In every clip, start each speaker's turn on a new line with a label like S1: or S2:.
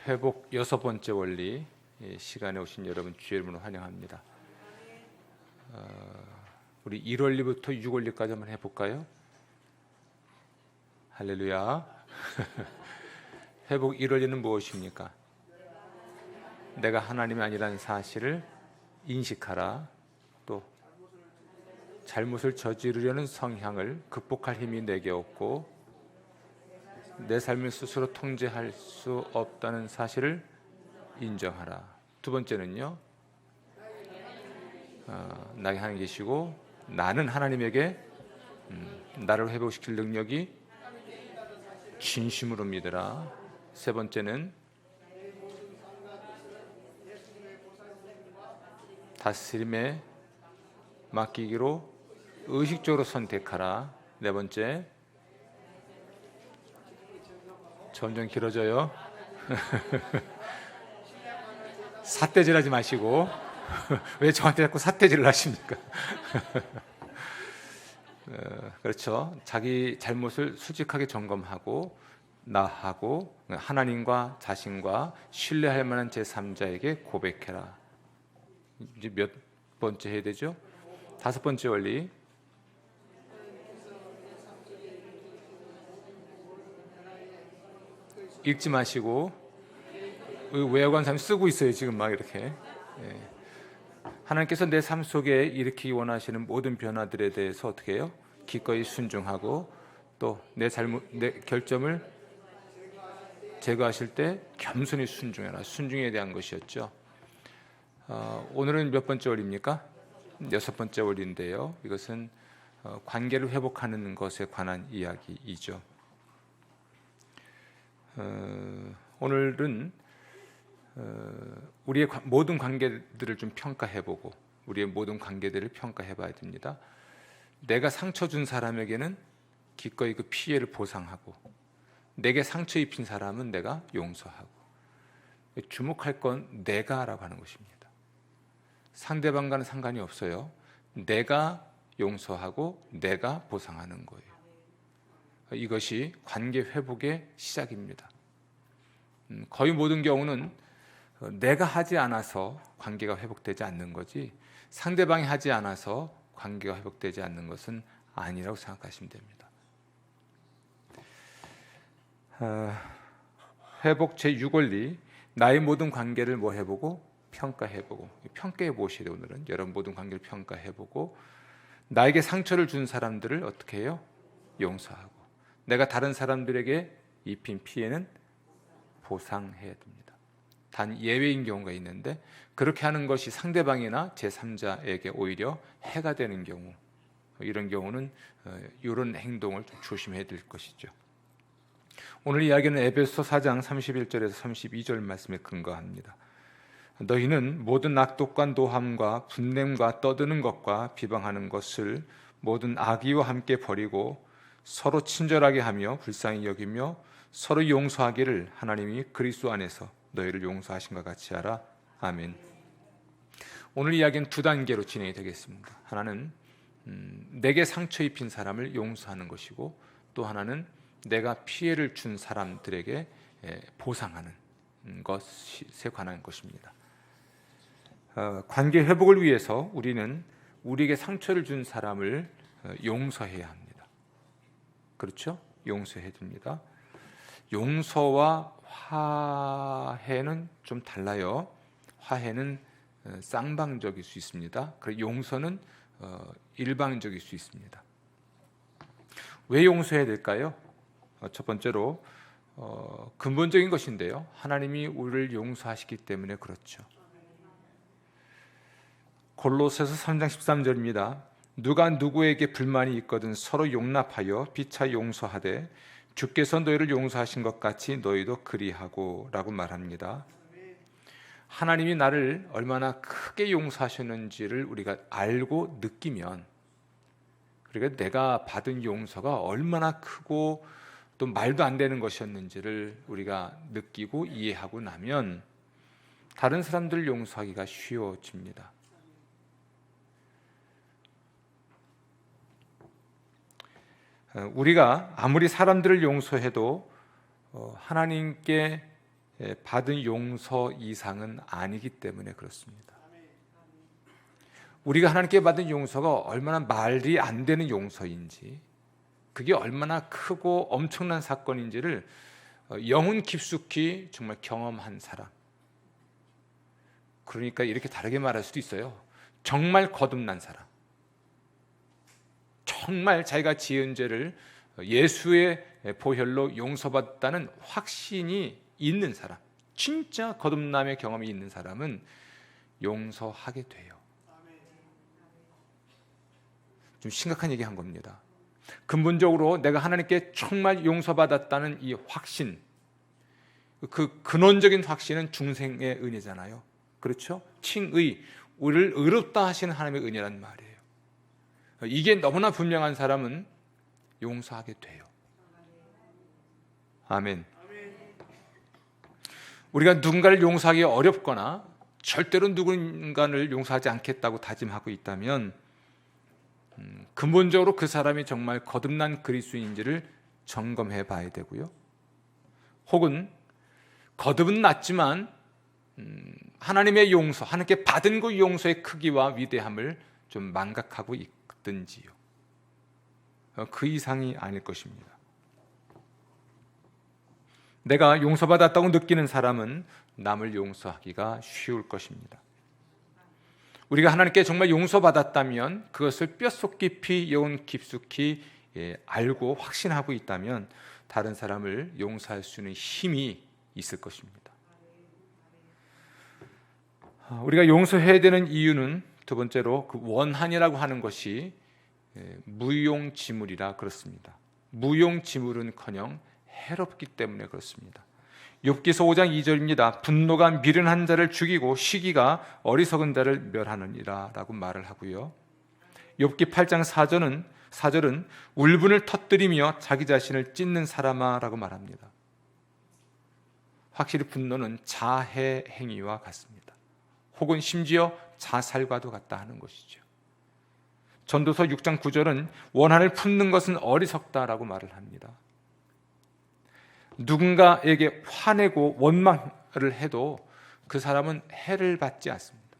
S1: 회복 6번째 원리 시간에 오신 여러분 주의 이름으로 환영합니다. 우리 1원리부터 6원리까지 한번 해볼까요? 할렐루야. 회복 1원리는 무엇입니까? 내가 하나님이 아니라는 사실을 인식하라. 또 잘못을 저지르려는 성향을 극복할 힘이 내게 없고 내 삶을 스스로 통제할 수 없다는 사실을 인정하라. 두 번째는요, 나에게 하나님 계시고 나는 하나님에게 나를 회복시킬 능력이 진심으로 믿으라. 세 번째는 다스림에 맡기기로 의식적으로 선택하라. 네 번째, 점점 길어져요. 삿대질하지 마시고 왜 저한테 자꾸 삿대질을 하십니까? 그렇죠. 자기 잘못을 솔직하게 점검하고 나하고 하나님과 자신과 신뢰할 만한 제3자에게 고백해라. 이제 몇 번째 해야 되죠? 5번째 원리. 읽지 마시고 외워간 사람이 쓰고 있어요. 지금 막 이렇게. 하나님께서 내 삶 속에 일으키기 원하시는 모든 변화들에 대해서 어떻게 해요? 기꺼이 순종하고 또 내 결점을 제거하실 때 겸손히 순종해라. 순종에 대한 것이었죠. 오늘은 몇 번째 원리입니까? 6번째 원리인데요. 이것은 관계를 회복하는 것에 관한 이야기이죠. 오늘은 우리의 모든 관계들을 좀 평가해보고 우리의 모든 관계들을 평가해봐야 됩니다. 내가 상처 준 사람에게는 기꺼이 그 피해를 보상하고 내게 상처 입힌 사람은 내가 용서하고 주목할 건 내가라고 하는 것입니다. 상대방과는 상관이 없어요. 내가 용서하고 내가 보상하는 거예요. 이것이 관계 회복의 시작입니다. 거의 모든 경우는 내가 하지 않아서 관계가 회복되지 않는 거지 상대방이 하지 않아서 관계가 회복되지 않는 것은 아니라고 생각하시면 됩니다. 회복 제6원리, 나의 모든 관계를 뭐 해보고 평가해보고, 평가해 보셔야 돼요. 오늘은 여러분 모든 관계를 평가해보고 나에게 상처를 준 사람들을 어떻게 해요? 용서하고 내가 다른 사람들에게 입힌 피해는 보상해야 됩니다. 단 예외인 경우가 있는데 그렇게 하는 것이 상대방이나 제3자에게 오히려 해가 되는 경우, 이런 경우는 이런 행동을 좀 조심해야 될 것이죠. 오늘 이야기는 에베소 4장 31절에서 32절 말씀에 근거합니다. 너희는 모든 악독과 노함과 분냄과 떠드는 것과 비방하는 것을 모든 악의와 함께 버리고 서로 친절하게 하며 불쌍히 여기며 서로 용서하기를 하나님이 그리스도 안에서 너희를 용서하신 것 같이 하라. 아멘. 오늘 이야기는 두 단계로 진행이 되겠습니다. 하나는 내게 상처 입힌 사람을 용서하는 것이고 또 하나는 내가 피해를 준 사람들에게 보상하는 것에 관한 것입니다. 관계 회복을 위해서 우리는 우리에게 상처를 준 사람을 용서해야 합니다. 그렇죠? 용서해야 됩니다. 용서와 화해는 좀 달라요. 화해는 쌍방적일 수 있습니다. 그리고 용서는 일방적일 수 있습니다. 왜 용서해야 될까요? 첫 번째로 근본적인 것인데요. 하나님이 우리를 용서하시기 때문에 그렇죠. 골로새서 3장 13절입니다. 누가 누구에게 불만이 있거든 서로 용납하여 피차 용서하되 주께서 너희를 용서하신 것 같이 너희도 그리하고 라고 말합니다. 하나님이 나를 얼마나 크게 용서하셨는지를 우리가 알고 느끼면, 그러니까 내가 받은 용서가 얼마나 크고 또 말도 안 되는 것이었는지를 우리가 느끼고 이해하고 나면 다른 사람들을 용서하기가 쉬워집니다. 우리가 아무리 사람들을 용서해도 하나님께 받은 용서 이상은 아니기 때문에 그렇습니다. 우리가 하나님께 받은 용서가 얼마나 말이 안 되는 용서인지, 그게 얼마나 크고 엄청난 사건인지를 영혼 깊숙이 정말 경험한 사람, 그러니까 이렇게 다르게 말할 수도 있어요. 정말 거듭난 사람, 정말 자기가 지은 죄를 예수의 보혈로 용서받았다는 확신이 있는 사람, 진짜 거듭남의 경험이 있는 사람은 용서하게 돼요. 좀 심각한 얘기 한 겁니다. 근본적으로 내가 하나님께 정말 용서받았다는 이 확신, 그 근원적인 확신은 중생의 은혜잖아요. 그렇죠? 칭의, 우리를 의롭다 하시는 하나님의 은혜란 말이에요. 이게 너무나 분명한 사람은 용서하게 돼요. 아멘. 우리가 누군가를 용서하기 어렵거나 절대로 누군가를 용서하지 않겠다고 다짐하고 있다면 근본적으로 그 사람이 정말 거듭난 그리스도인인지를 점검해 봐야 되고요. 혹은 거듭은 났지만 하나님의 용서, 하나님께 받은 그 용서의 크기와 위대함을 좀 망각하고 있든지요. 그 이상이 아닐 것입니다. 내가 용서받았다고 느끼는 사람은 남을 용서하기가 쉬울 것입니다. 우리가 하나님께 정말 용서받았다면 그것을 뼛속 깊이 영혼 깊숙이 알고 확신하고 있다면 다른 사람을 용서할 수 있는 힘이 있을 것입니다. 우리가 용서해야 되는 이유는 두 번째로 그 원한이라고 하는 것이 무용지물이라 그렇습니다. 무용지물은커녕 해롭기 때문에 그렇습니다. 욥기서 5장 2절입니다. 분노가 미련한 자를 죽이고 시기가 어리석은 자를 멸하느니라 라고 말을 하고요. 욥기 8장 4절은 울분을 터뜨리며 자기 자신을 찢는 사람아 라고 말합니다. 확실히 분노는 자해 행위와 같습니다. 혹은 심지어 자살과도 같다 하는 것이죠. 전도서 6장 9절은 원한을 품는 것은 어리석다라고 말을 합니다. 누군가에게 화내고 원망을 해도 그 사람은 해를 받지 않습니다.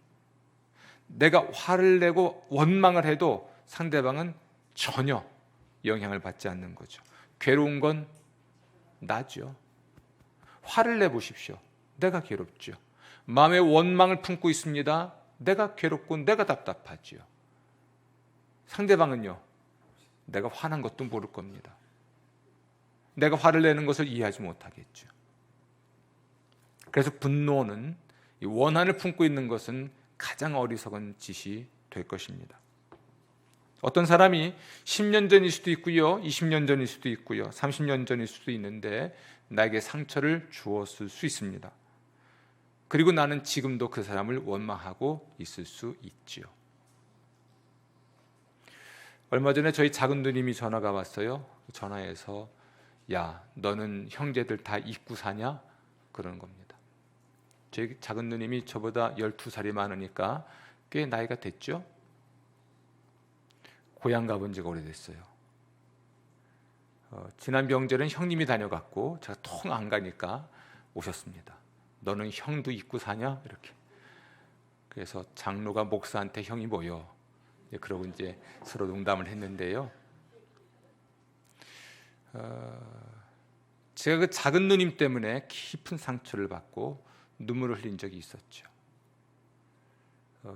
S1: 내가 화를 내고 원망을 해도 상대방은 전혀 영향을 받지 않는 거죠. 괴로운 건 나죠. 화를 내보십시오. 내가 괴롭죠. 마음에 원망을 품고 있습니다. 내가 괴롭고 내가 답답하죠. 상대방은요, 내가 화난 것도 모를 겁니다. 내가 화를 내는 것을 이해하지 못하겠죠. 그래서 분노는, 원한을 품고 있는 것은 가장 어리석은 짓이 될 것입니다. 어떤 사람이 10년 전일 수도 있고요, 20년 전일 수도 있고요, 30년 전일 수도 있는데 나에게 상처를 주었을 수 있습니다. 그리고 나는 지금도 그 사람을 원망하고 있을 수 있지요. 얼마 전에 저희 작은 누님이 전화가 왔어요. 전화해서 야, 너는 형제들 다 잊고 사냐? 그러는 겁니다. 저희 작은 누님이 저보다 12살이 많으니까 꽤 나이가 됐죠. 고향 가본 지가 오래됐어요. 지난 명절엔 형님이 다녀갔고 제가 통 안 가니까 오셨습니다. 너는 형도 잊고 사냐? 이렇게. 그래서 장로가 목사한테 형이 뭐요? 그러고 이제 서로 농담을 했는데요. 제가 그 작은 누님 때문에 깊은 상처를 받고 눈물을 흘린 적이 있었죠.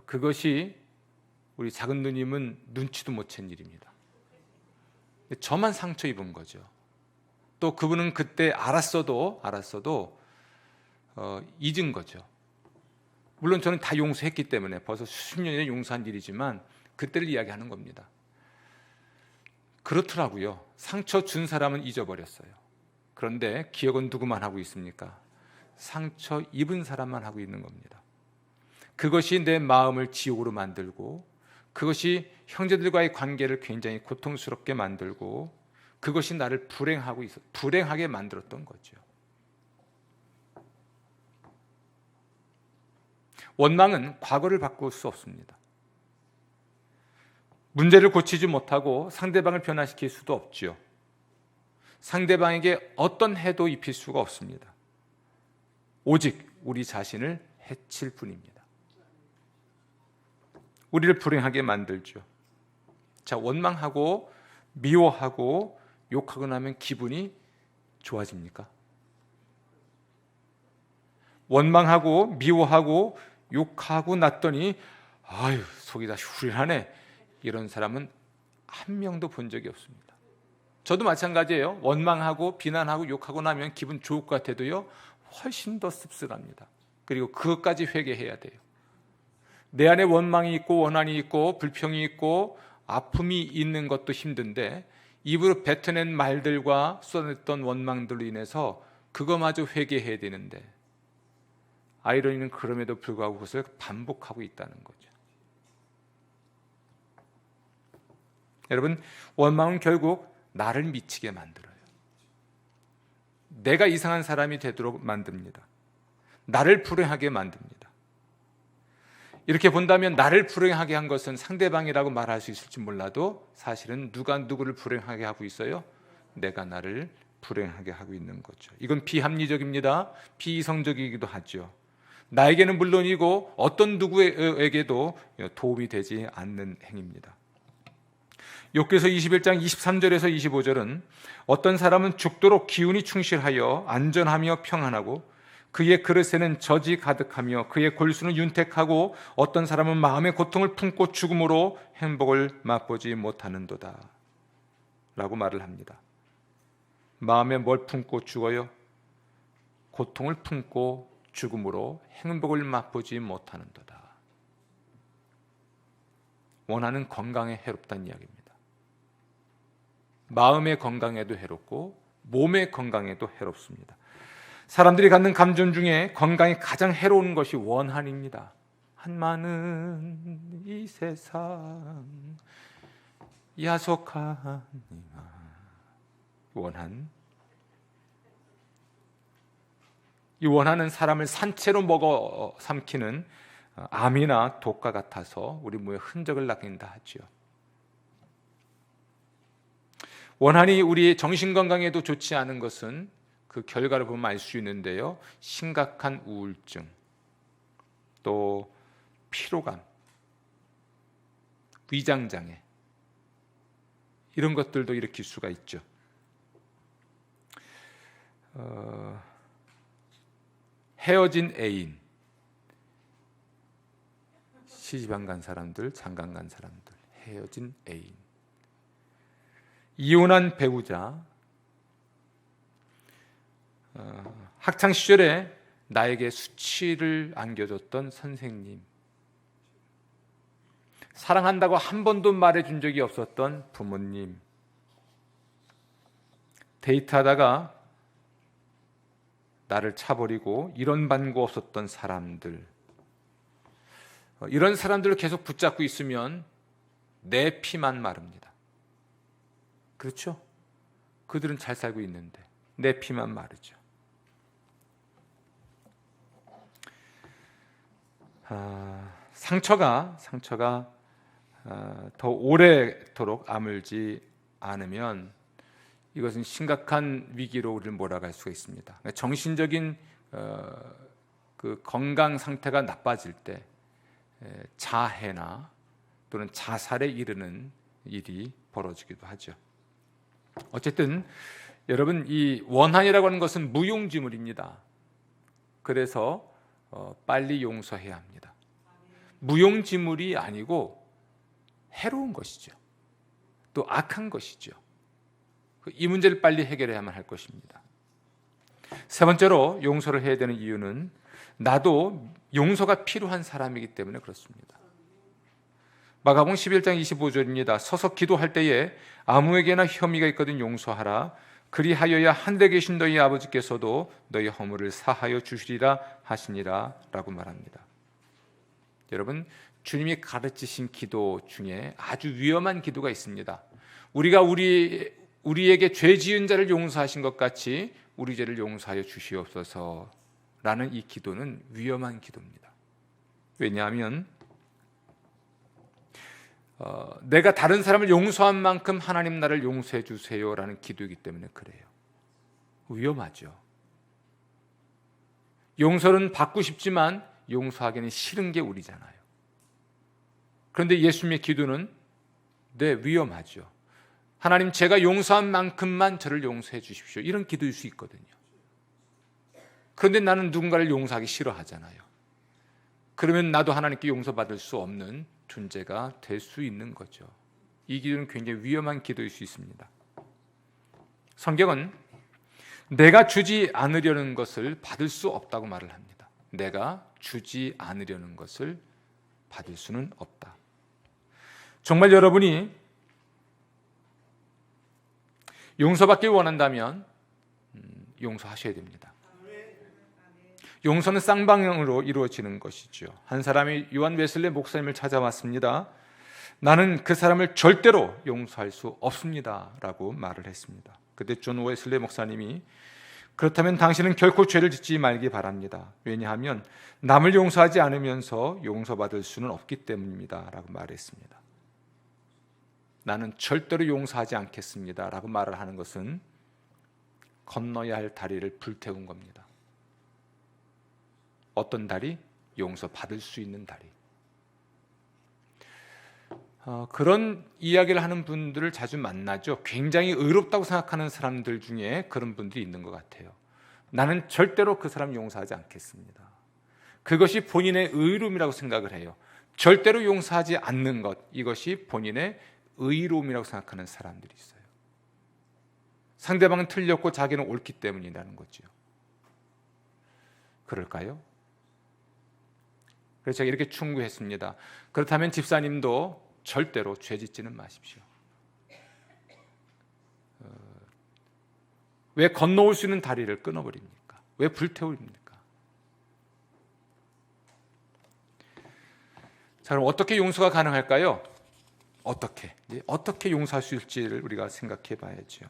S1: 그것이 우리 작은 누님은 눈치도 못 챈 일입니다. 저만 상처 입은 거죠. 또 그분은 그때 알았어도 잊은 거죠. 물론 저는 다 용서했기 때문에 벌써 수십 년에 용서한 일이지만 그때를 이야기하는 겁니다. 그렇더라고요. 상처 준 사람은 잊어버렸어요. 그런데 기억은 누구만 하고 있습니까? 상처 입은 사람만 하고 있는 겁니다. 그것이 내 마음을 지옥으로 만들고, 그것이 형제들과의 관계를 굉장히 고통스럽게 만들고, 그것이 나를 불행하게 만들었던 거죠. 원망은 과거를 바꿀 수 없습니다. 문제를 고치지 못하고 상대방을 변화시킬 수도 없죠. 상대방에게 어떤 해도 입힐 수가 없습니다. 오직 우리 자신을 해칠 뿐입니다. 우리를 불행하게 만들죠. 자, 원망하고 미워하고 욕하고 나면 기분이 좋아집니까? 원망하고 미워하고 욕하고 났더니 아유, 속이 다 후련하네, 이런 사람은 한 명도 본 적이 없습니다. 저도 마찬가지예요. 원망하고 비난하고 욕하고 나면 기분 좋을 것 같아도요, 훨씬 더 씁쓸합니다. 그리고 그것까지 회개해야 돼요. 내 안에 원망이 있고 원한이 있고 불평이 있고 아픔이 있는 것도 힘든데 입으로 뱉어낸 말들과 쏟아냈던 원망들로 인해서 그거마저 회개해야 되는데, 아이러니는 그럼에도 불구하고 그것을 반복하고 있다는 거죠. 여러분, 원망은 결국 나를 미치게 만들어요. 내가 이상한 사람이 되도록 만듭니다. 나를 불행하게 만듭니다. 이렇게 본다면 나를 불행하게 한 것은 상대방이라고 말할 수 있을지 몰라도 사실은 누가 누구를 불행하게 하고 있어요? 내가 나를 불행하게 하고 있는 거죠. 이건 비합리적입니다. 비이성적이기도 하죠. 나에게는 물론이고 어떤 누구에게도 도움이 되지 않는 행위입니다. 욥기서 21장 23절에서 25절은 어떤 사람은 죽도록 기운이 충실하여 안전하며 평안하고 그의 그릇에는 젖이 가득하며 그의 골수는 윤택하고 어떤 사람은 마음의 고통을 품고 죽음으로 행복을 맛보지 못하는도다 라고 말을 합니다. 마음에 뭘 품고 죽어요? 고통을 품고 죽음으로 행복을 맛보지 못하는도다. 원하는 건강에 해롭다는 이야기입니다. 마음의 건강에도 해롭고 몸의 건강에도 해롭습니다. 사람들이 갖는 감정 중에 건강에 가장 해로운 것이 원한입니다. 한많은 이 세상 야속하니와 원한. 이 원한은 사람을 산채로 먹어 삼키는 암이나 독과 같아서 우리 몸에 흔적을 남긴다 하지요. 원한이 우리 정신건강에도 좋지 않은 것은 그 결과를 보면 알 수 있는데요, 심각한 우울증, 또 피로감, 위장장애, 이런 것들도 일으킬 수가 있죠. 헤어진 애인, 시집 안 간 사람들, 장가 간 사람들, 헤어진 애인, 이혼한 배우자, 학창 시절에 나에게 수치를 안겨줬던 선생님, 사랑한다고 한 번도 말해준 적이 없었던 부모님, 데이트하다가 나를 차버리고 이런 반고 없었던 사람들, 이런 사람들을 계속 붙잡고 있으면 내 피만 마릅니다. 그렇죠? 그들은 잘 살고 있는데 내 피만 마르죠. 상처가 더 오래도록 아물지 않으면 이것은 심각한 위기로 우리를 몰아갈 수가 있습니다. 정신적인 그 건강 상태가 나빠질 때 자해나 또는 자살에 이르는 일이 벌어지기도 하죠. 어쨌든 여러분, 이 원한이라고 하는 것은 무용지물입니다. 그래서 빨리 용서해야 합니다. 무용지물이 아니고 해로운 것이죠. 또 악한 것이죠. 이 문제를 빨리 해결해야만 할 것입니다. 세 번째로 용서를 해야 되는 이유는 나도 용서가 필요한 사람이기 때문에 그렇습니다. 마가복음 11장 25절입니다. 서서 기도할 때에 아무에게나 혐의가 있거든 용서하라. 그리하여야 하늘에 계신 너희 아버지께서도 너희 허물을 사하여 주시리라 하시니라 라고 말합니다. 여러분, 주님이 가르치신 기도 중에 아주 위험한 기도가 있습니다. 우리가 우리에게 죄 지은 자를 용서하신 것 같이 우리 죄를 용서하여 주시옵소서 라는 이 기도는 위험한 기도입니다. 왜냐하면 내가 다른 사람을 용서한 만큼 하나님 나를 용서해 주세요라는 기도이기 때문에 그래요. 위험하죠. 용서는 받고 싶지만 용서하기는 싫은 게 우리잖아요. 그런데 예수님의 기도는 위험하죠. 하나님, 제가 용서한 만큼만 저를 용서해 주십시오. 이런 기도일 수 있거든요. 그런데 나는 누군가를 용서하기 싫어하잖아요. 그러면 나도 하나님께 용서받을 수 없는 존재가 될 수 있는 거죠. 이 기도는 굉장히 위험한 기도일 수 있습니다. 성경은 내가 주지 않으려는 것을 받을 수 없다고 말을 합니다. 내가 주지 않으려는 것을 받을 수는 없다. 정말 여러분이 용서받길 원한다면 용서하셔야 됩니다. 용서는 쌍방향으로 이루어지는 것이죠. 한 사람이 요한 웨슬리 목사님을 찾아왔습니다. 나는 그 사람을 절대로 용서할 수 없습니다 라고 말을 했습니다. 그때 존 웨슬리 목사님이 그렇다면 당신은 결코 죄를 짓지 말기 바랍니다. 왜냐하면 남을 용서하지 않으면서 용서받을 수는 없기 때문입니다 라고 말했습니다. 나는 절대로 용서하지 않겠습니다 라고 말을 하는 것은 건너야 할 다리를 불태운 겁니다. 어떤 다리? 용서받을 수 있는 다리. 그런 이야기를 하는 분들을 자주 만나죠. 굉장히 의롭다고 생각하는 사람들 중에 그런 분들이 있는 것 같아요. 나는 절대로 그 사람 용서하지 않겠습니다. 그것이 본인의 의로움이라고 생각을 해요. 절대로 용서하지 않는 것, 이것이 본인의 의로움이라고 생각하는 사람들이 있어요. 상대방은 틀렸고 자기는 옳기 때문이라는 거죠. 그럴까요? 그래서 제가 이렇게 충고했습니다. 그렇다면 집사님도 절대로 죄 짓지는 마십시오. 왜 건너올 수 있는 다리를 끊어버립니까? 왜 불태웁니까? 자, 그럼 어떻게 용서가 가능할까요? 어떻게 용서할 수 있을지를 우리가 생각해 봐야죠.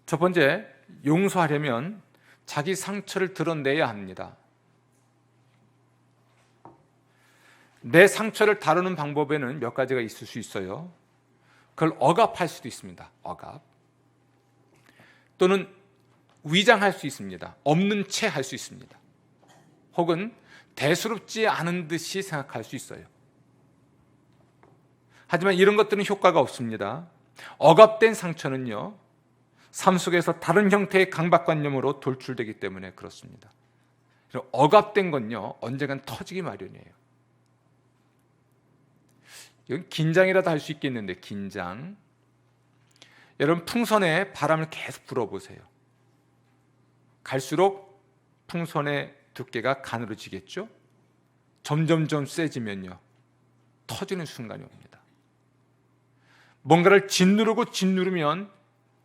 S1: 첫 번째, 용서하려면 자기 상처를 드러내야 합니다. 내 상처를 다루는 방법에는 몇 가지가 있을 수 있어요. 그걸 억압할 수도 있습니다. 억압. 또는 위장할 수 있습니다. 없는 채 할 수 있습니다. 혹은 대수롭지 않은 듯이 생각할 수 있어요. 하지만 이런 것들은 효과가 없습니다. 억압된 상처는요, 삶 속에서 다른 형태의 강박관념으로 돌출되기 때문에 그렇습니다. 억압된 건요, 언젠간 터지기 마련이에요. 이건 긴장이라도 할 수 있겠는데, 긴장. 여러분, 풍선에 바람을 계속 불어보세요. 갈수록 풍선의 두께가 가늘어지겠죠? 점점점 세지면요, 터지는 순간이 옵니다. 뭔가를 짓누르면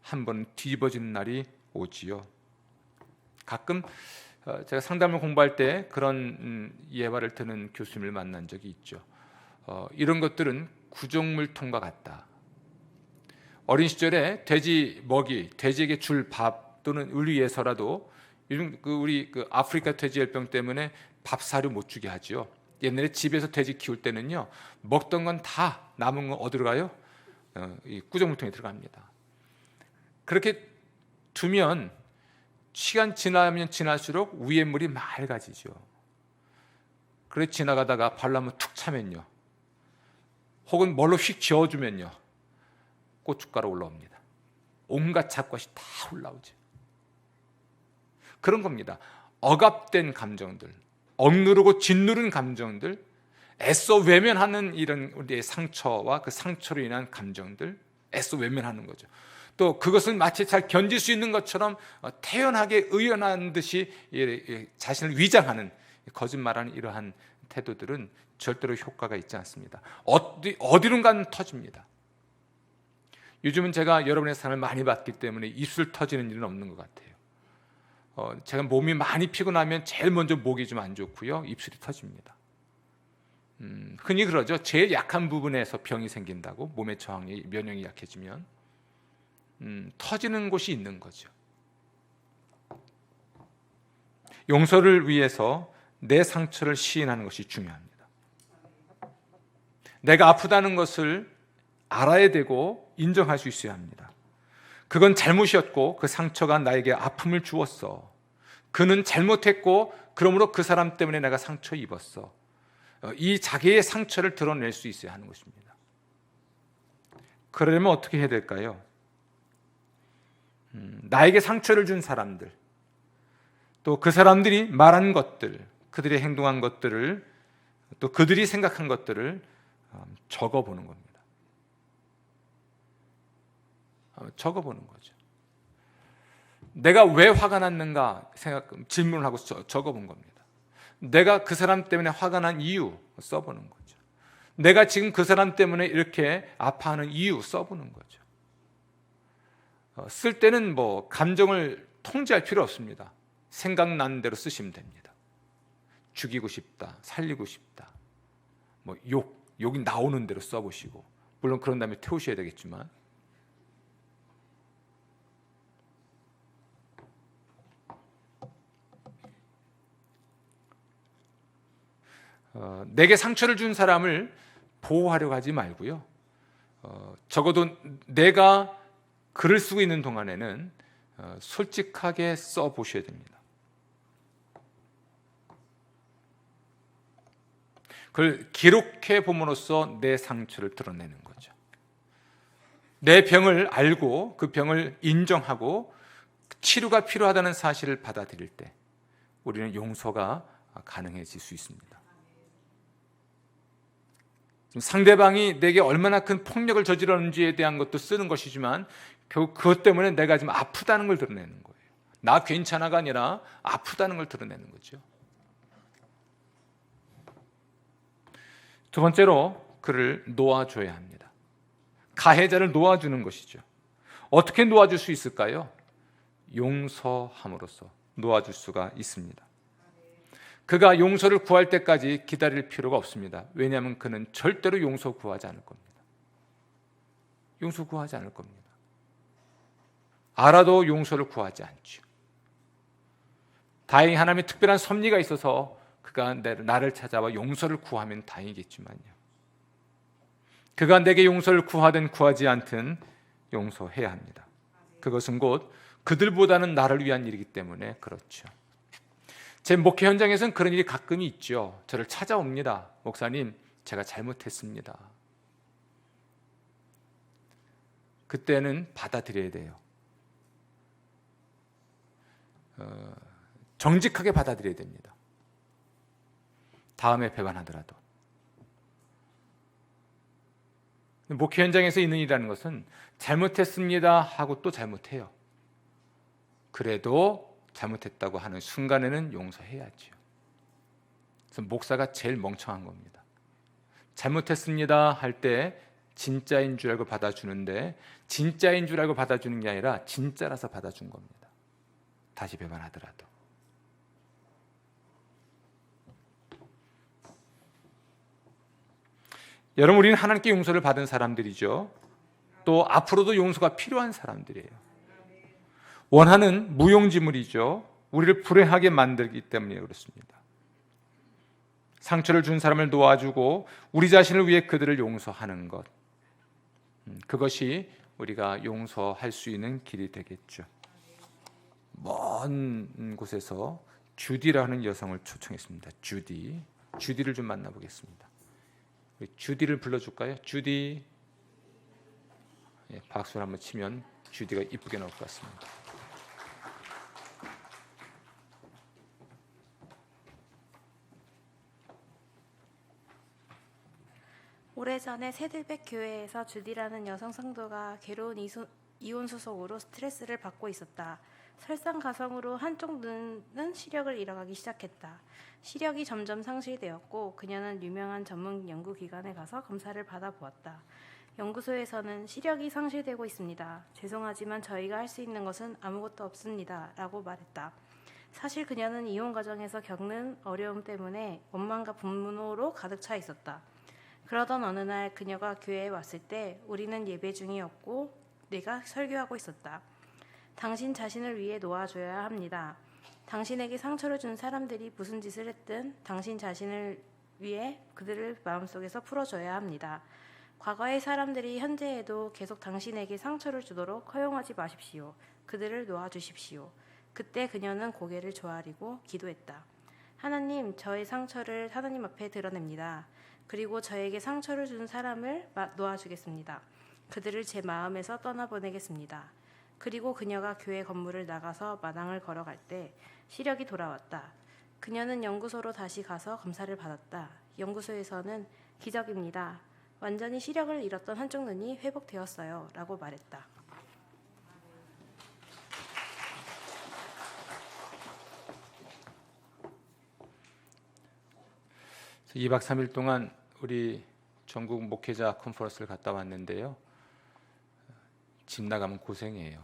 S1: 한 번 뒤집어지는 날이 오지요. 가끔 제가 상담을 공부할 때 그런 예화를 드는 교수님을 만난 적이 있죠. 이런 것들은 구정물통과 같다. 어린 시절에 돼지 먹이, 돼지에게 줄 밥 또는 우리 위해서라도 요즘 우리 아프리카 돼지열병 때문에 밥 사료 못 주게 하죠. 옛날에 집에서 돼지 키울 때는요, 먹던 건 다 남은 건 어디로 가요? 이 구정물통에 들어갑니다. 그렇게 두면 시간 지나면 지날수록 위에 물이 맑아지죠. 그래 지나가다가 발로 한번 툭 차면요, 혹은 뭘로 휙 지어주면요, 고춧가루 올라옵니다. 온갖 잡것이 다 올라오죠. 그런 겁니다. 억압된 감정들, 억누르고 짓누른 감정들, 애써 외면하는 이런 우리의 상처와 그 상처로 인한 감정들, 애써 외면하는 거죠. 또 그것은 마치 잘 견딜 수 있는 것처럼 태연하게 의연한 듯이 자신을 위장하는, 거짓말하는 이러한 태도들은 절대로 효과가 있지 않습니다. 어디론가는 터집니다. 요즘은 제가 여러분의 사랑을 많이 받기 때문에 입술 터지는 일은 없는 것 같아요. 제가 몸이 많이 피곤하면 제일 먼저 목이 좀 안 좋고요, 입술이 터집니다. 흔히 그러죠. 제일 약한 부분에서 병이 생긴다고, 몸의 저항이, 면역이 약해지면 터지는 곳이 있는 거죠. 용서를 위해서 내 상처를 시인하는 것이 중요합니다. 내가 아프다는 것을 알아야 되고 인정할 수 있어야 합니다. 그건 잘못이었고 그 상처가 나에게 아픔을 주었어. 그는 잘못했고 그러므로 그 사람 때문에 내가 상처 입었어. 이 자기의 상처를 드러낼 수 있어야 하는 것입니다. 그러려면 어떻게 해야 될까요? 나에게 상처를 준 사람들, 또 그 사람들이 말한 것들, 그들이 행동한 것들을, 또 그들이 생각한 것들을 적어보는 겁니다. 적어보는 거죠. 내가 왜 화가 났는가 질문을 하고 적어본 겁니다. 내가 그 사람 때문에 화가 난 이유 써보는 거죠. 내가 지금 그 사람 때문에 이렇게 아파하는 이유 써보는 거죠. 쓸 때는 감정을 통제할 필요 없습니다. 생각나는 대로 쓰시면 됩니다. 죽이고 싶다, 살리고 싶다, 욕이 나오는 대로 써보시고, 물론 그런 다음에 태우셔야 되겠지만, 내게 상처를 준 사람을 보호하려고 하지 말고요. 적어도 내가 글을 쓰고 있는 동안에는 솔직하게 써보셔야 됩니다. 그걸 기록해 봄으로써 내 상처를 드러내는 거죠. 내 병을 알고 그 병을 인정하고 치료가 필요하다는 사실을 받아들일 때 우리는 용서가 가능해질 수 있습니다. 상대방이 내게 얼마나 큰 폭력을 저질렀는지에 대한 것도 쓰는 것이지만 결국 그것 때문에 내가 지금 아프다는 걸 드러내는 거예요. 나 괜찮아가 아니라 아프다는 걸 드러내는 거죠. 두 번째로 그를 놓아줘야 합니다. 가해자를 놓아주는 것이죠. 어떻게 놓아줄 수 있을까요? 용서함으로써 놓아줄 수가 있습니다. 그가 용서를 구할 때까지 기다릴 필요가 없습니다. 왜냐하면 그는 절대로 용서 구하지 않을 겁니다. 용서 구하지 않을 겁니다. 알아도 용서를 구하지 않죠. 다행히 하나님의 특별한 섭리가 있어서 그가 나를 찾아와 용서를 구하면 다행이겠지만요. 그가 내게 용서를 구하든 구하지 않든 용서해야 합니다. 그것은 곧 그들보다는 나를 위한 일이기 때문에 그렇죠. 제 목회 현장에서는 그런 일이 가끔 있죠. 저를 찾아옵니다. 목사님, 제가 잘못했습니다. 그때는 받아들여야 돼요. 정직하게 받아들여야 됩니다. 다음에 배반하더라도. 목회 현장에서 있는 일이라는 것은 잘못했습니다 하고 또 잘못해요. 그래도 잘못했다고 하는 순간에는 용서해야죠. 그래서 목사가 제일 멍청한 겁니다. 잘못했습니다 할 때 진짜인 줄 알고 받아주는데 진짜인 줄 알고 받아주는 게 아니라 진짜라서 받아준 겁니다. 다시 배반하더라도. 여러분, 우리는 하나님께 용서를 받은 사람들이죠. 또 앞으로도 용서가 필요한 사람들이에요. 원하는 무용지물이죠. 우리를 불행하게 만들기 때문에 그렇습니다. 상처를 준 사람을 놓아주고 우리 자신을 위해 그들을 용서하는 것, 그것이 우리가 용서할 수 있는 길이 되겠죠. 먼 곳에서 주디라는 여성을 초청했습니다. 주디를 좀 만나보겠습니다. 주디를 불러줄까요? 주디. 박수를 한번 치면 주디가 이쁘게 나올 것 같습니다.
S2: 오래전에 새들백 교회에서 주디라는 여성 성도가 괴로운 이혼 소송으로 스트레스를 받고 있었다. 설상가상으로 한쪽 눈은 시력을 잃어가기 시작했다. 시력이 점점 상실되었고 그녀는 유명한 전문 연구기관에 가서 검사를 받아보았다. 연구소에서는 시력이 상실되고 있습니다. 죄송하지만 저희가 할 수 있는 것은 아무것도 없습니다. 라고 말했다. 사실 그녀는 이혼 과정에서 겪는 어려움 때문에 원망과 분노로 가득 차 있었다. 그러던 어느 날 그녀가 교회에 왔을 때 우리는 예배 중이었고 내가 설교하고 있었다. 당신 자신을 위해 놓아줘야 합니다. 당신에게 상처를 준 사람들이 무슨 짓을 했든 당신 자신을 위해 그들을 마음속에서 풀어줘야 합니다. 과거의 사람들이 현재에도 계속 당신에게 상처를 주도록 허용하지 마십시오. 그들을 놓아주십시오. 그때 그녀는 고개를 조아리고 기도했다. 하나님, 저의 상처를 하나님 앞에 드러냅니다. 그리고 저에게 상처를 준 사람을 놓아주겠습니다. 그들을 제 마음에서 떠나보내겠습니다. 그리고 그녀가 교회 건물을 나가서 마당을 걸어갈 때 시력이 돌아왔다. 그녀는 연구소로 다시 가서 검사를 받았다. 연구소에서는 기적입니다. 완전히 시력을 잃었던 한쪽 눈이 회복되었어요. 라고 말했다.
S1: 그래서 2박 3일 동안 우리 전국 목회자 컨퍼런스를 갔다 왔는데요. 집 나가면 고생해요.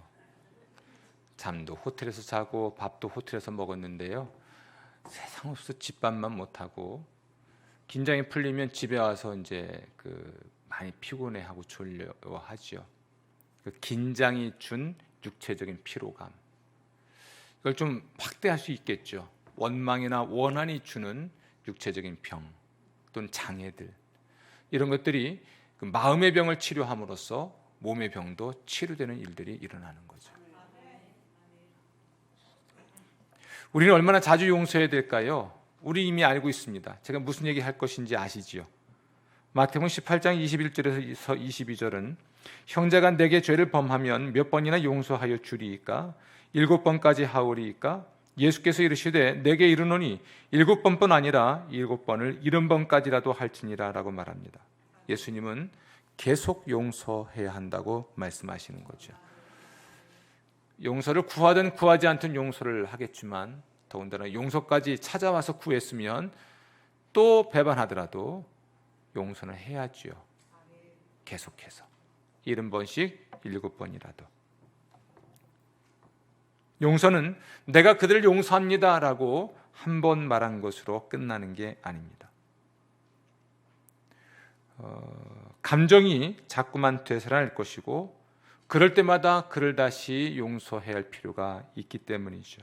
S1: 잠도 호텔에서 자고 밥도 호텔에서 먹었는데요. 세상 없어 집밥만 못하고 긴장이 풀리면 집에 와서 이제 많이 피곤해하고 졸려하죠. 그 긴장이 준 육체적인 피로감, 이걸 좀 확대할 수 있겠죠. 원망이나 원한이 주는 육체적인 병 또는 장애들, 이런 것들이 그 마음의 병을 치료함으로써 몸의 병도 치료되는 일들이 일어나는 거죠. 우리는 얼마나 자주 용서해야 될까요? 우리 이미 알고 있습니다. 제가 무슨 얘기 할 것인지 아시지요? 마태복음 18장 21절에서 22절은 형제가 내게 죄를 범하면 몇 번이나 용서하여 주리이까? 7번까지 하오리이까? 예수께서 이르시되 내게 이르노니 7번뿐 아니라 7번을 70번까지라도 할지니라 라고 말합니다. 예수님은 계속 용서해야 한다고 말씀하시는 거죠. 용서를 구하든 구하지 않든 용서를 하겠지만, 더군다나 용서까지 찾아와서 구했으면 또 배반하더라도 용서는 해야지요. 계속해서 70번씩 7번이라도. 용서는 내가 그들을 용서합니다 라고 한 번 말한 것으로 끝나는 게 아닙니다. 감정이 자꾸만 되살아날 것이고, 그럴 때마다 그를 다시 용서해야 할 필요가 있기 때문이죠.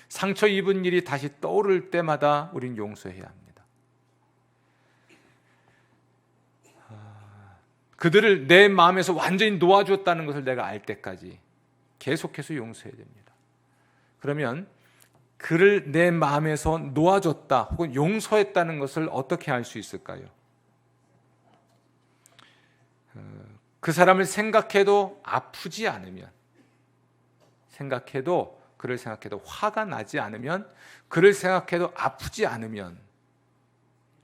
S1: 상처 입은 일이 다시 떠오를 때마다 우린 용서해야 합니다. 그들을 내 마음에서 완전히 놓아주었다는 것을 내가 알 때까지 계속해서 용서해야 됩니다. 그러면 그를 내 마음에서 놓아줬다 혹은 용서했다는 것을 어떻게 알 수 있을까요? 그 사람을 생각해도 아프지 않으면, 그를 생각해도 화가 나지 않으면, 그를 생각해도 아프지 않으면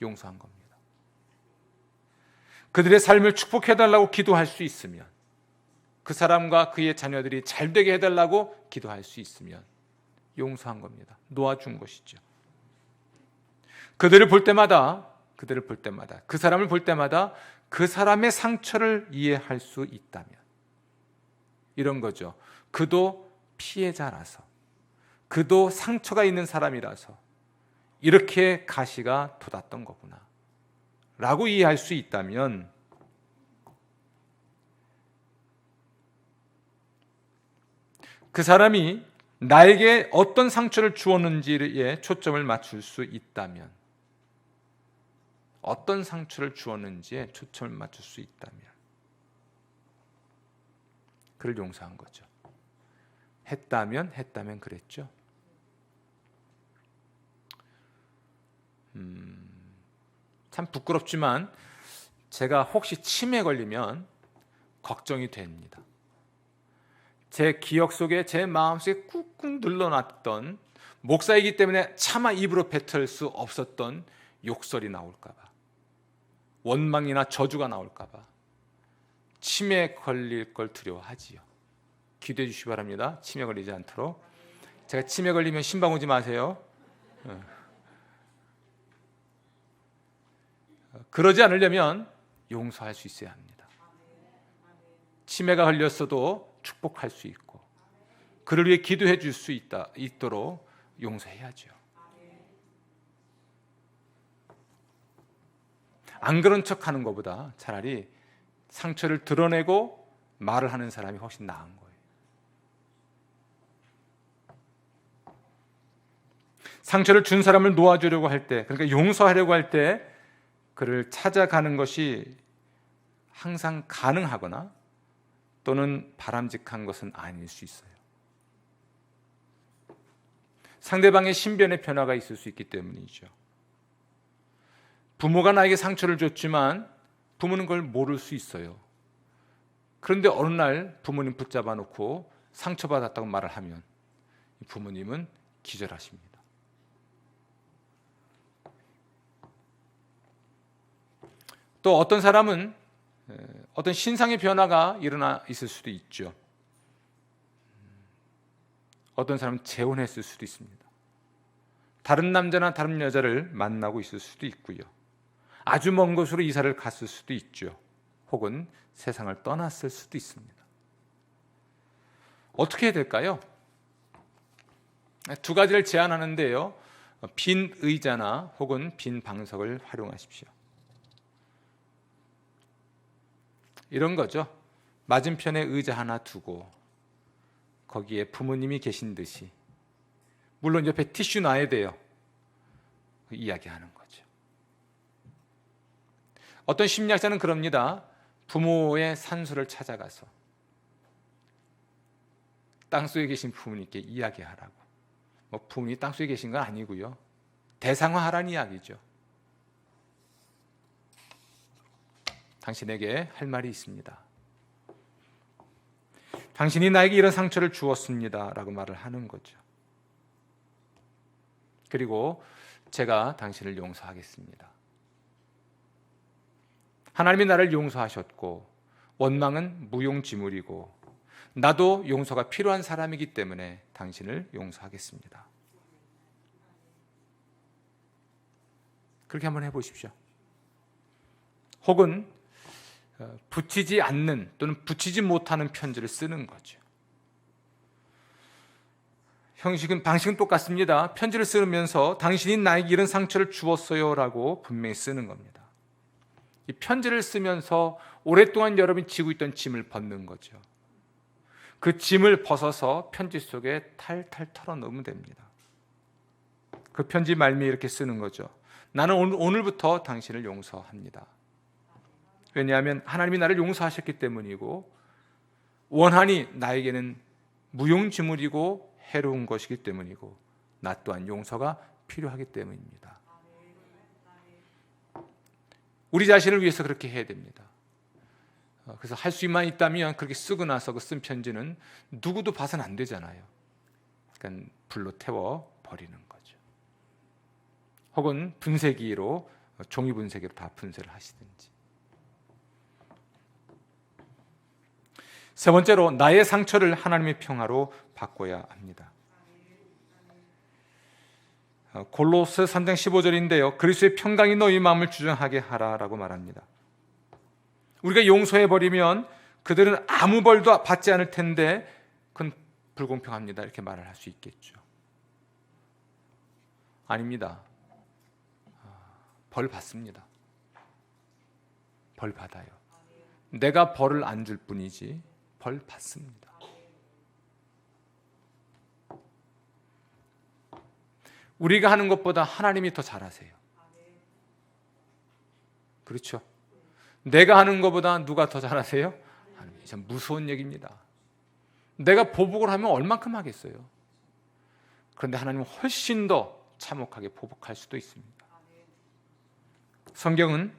S1: 용서한 겁니다. 그들의 삶을 축복해달라고 기도할 수 있으면, 그 사람과 그의 자녀들이 잘 되게 해달라고 기도할 수 있으면 용서한 겁니다. 놓아준 것이죠. 그들을 볼 때마다, 그 사람을 볼 때마다 그 사람의 상처를 이해할 수 있다면, 이런 거죠. 그도 피해자라서, 그도 상처가 있는 사람이라서 이렇게 가시가 돋았던 거구나 라고 이해할 수 있다면, 그 사람이 나에게 어떤 상처를 주었는지에 초점을 맞출 수 있다면, 어떤 상처를 주었는지에 초점을 맞출 수 있다면 그를 용서한 거죠. 했다면 그랬죠. 참 부끄럽지만 제가 혹시 치매에 걸리면 걱정이 됩니다. 제 기억 속에, 제 마음속에 꾹꾹 눌러놨던, 목사이기 때문에 차마 입으로 뱉을 수 없었던 욕설이 나올까 봐, 원망이나 저주가 나올까 봐 치매에 걸릴 걸 두려워하지요. 기도해 주시기 바랍니다. 치매 걸리지 않도록. 제가 치매 걸리면 신방 오지 마세요. 그러지 않으려면 용서할 수 있어야 합니다. 치매가 걸렸어도 축복할 수 있고, 그를 위해 기도해 줄 수 있도록 용서해야죠. 안 그런 척하는 것보다 차라리 상처를 드러내고 말을 하는 사람이 훨씬 나은 거예요. 상처를 준 사람을 놓아주려고 할 때, 그러니까 용서하려고 할 때 그를 찾아가는 것이 항상 가능하거나 또는 바람직한 것은 아닐 수 있어요. 상대방의 신변의 변화가 있을 수 있기 때문이죠. 부모가 나에게 상처를 줬지만 부모는 그걸 모를 수 있어요. 그런데 어느 날 부모님 붙잡아 놓고 상처받았다고 말을 하면 부모님은 기절하십니다. 또 어떤 사람은 어떤 신상의 변화가 일어나 있을 수도 있죠. 어떤 사람은 재혼했을 수도 있습니다. 다른 남자나 다른 여자를 만나고 있을 수도 있고요. 아주 먼 곳으로 이사를 갔을 수도 있죠. 혹은 세상을 떠났을 수도 있습니다. 어떻게 해야 될까요? 두 가지를 제안하는데요. 빈 의자나 혹은 빈 방석을 활용하십시오. 이런 거죠. 맞은편에 의자 하나 두고 거기에 부모님이 계신 듯이, 물론 옆에 티슈 놔야 돼요. 이야기하는 거죠. 어떤 심리학자는 그럽니다. 부모의 산소를 찾아가서 땅속에 계신 부모님께 이야기하라고. 부모님이 땅속에 계신 건 아니고요. 대상화하라는 이야기죠. 당신에게 할 말이 있습니다. 당신이 나에게 이런 상처를 주었습니다 라고 말을 하는 거죠. 그리고 제가 당신을 용서하겠습니다. 하나님이 나를 용서하셨고 원망은 무용지물이고 나도 용서가 필요한 사람이기 때문에 당신을 용서하겠습니다. 그렇게 한번 해보십시오. 혹은 붙이지 않는 또는 붙이지 못하는 편지를 쓰는 거죠. 방식은 똑같습니다. 편지를 쓰면서 당신이 나에게 이런 상처를 주었어요 라고 분명히 쓰는 겁니다. 이 편지를 쓰면서 오랫동안 여러분이 지고 있던 짐을 벗는 거죠. 그 짐을 벗어서 편지 속에 탈탈 털어넣으면 됩니다. 그 편지 말미에 이렇게 쓰는 거죠. 나는 오늘부터 당신을 용서합니다. 왜냐하면 하나님이 나를 용서하셨기 때문이고 원한이 나에게는 무용지물이고 해로운 것이기 때문이고 나 또한 용서가 필요하기 때문입니다. 우리 자신을 위해서 그렇게 해야 됩니다. 그래서 할 수만 있다면 그렇게 쓰고 나서 그 쓴 편지는 누구도 봐서는 안 되잖아요. 그러니까 불로 태워 버리는 거죠. 혹은 분쇄기로 종이 분쇄기로 다 분쇄를 하시든지. 세 번째로 나의 상처를 하나님의 평화로 바꿔야 합니다. 골로새 3장 15절인데요. 그리스도의 평강이 너희 마음을 주장하게 하라라고 말합니다. 우리가 용서해버리면 그들은 아무 벌도 받지 않을 텐데 그건 불공평합니다. 이렇게 말을 할 수 있겠죠. 아닙니다. 벌 받습니다. 벌 받아요. 내가 벌을 안 줄 뿐이지 벌 받습니다. 우리가 하는 것보다 하나님이 더 잘하세요. 그렇죠? 내가 하는 것보다 누가 더 잘하세요? 하나님이. 참 무서운 얘기입니다. 내가 보복을 하면 얼만큼 하겠어요? 그런데 하나님은 훨씬 더 참혹하게 보복할 수도 있습니다. 성경은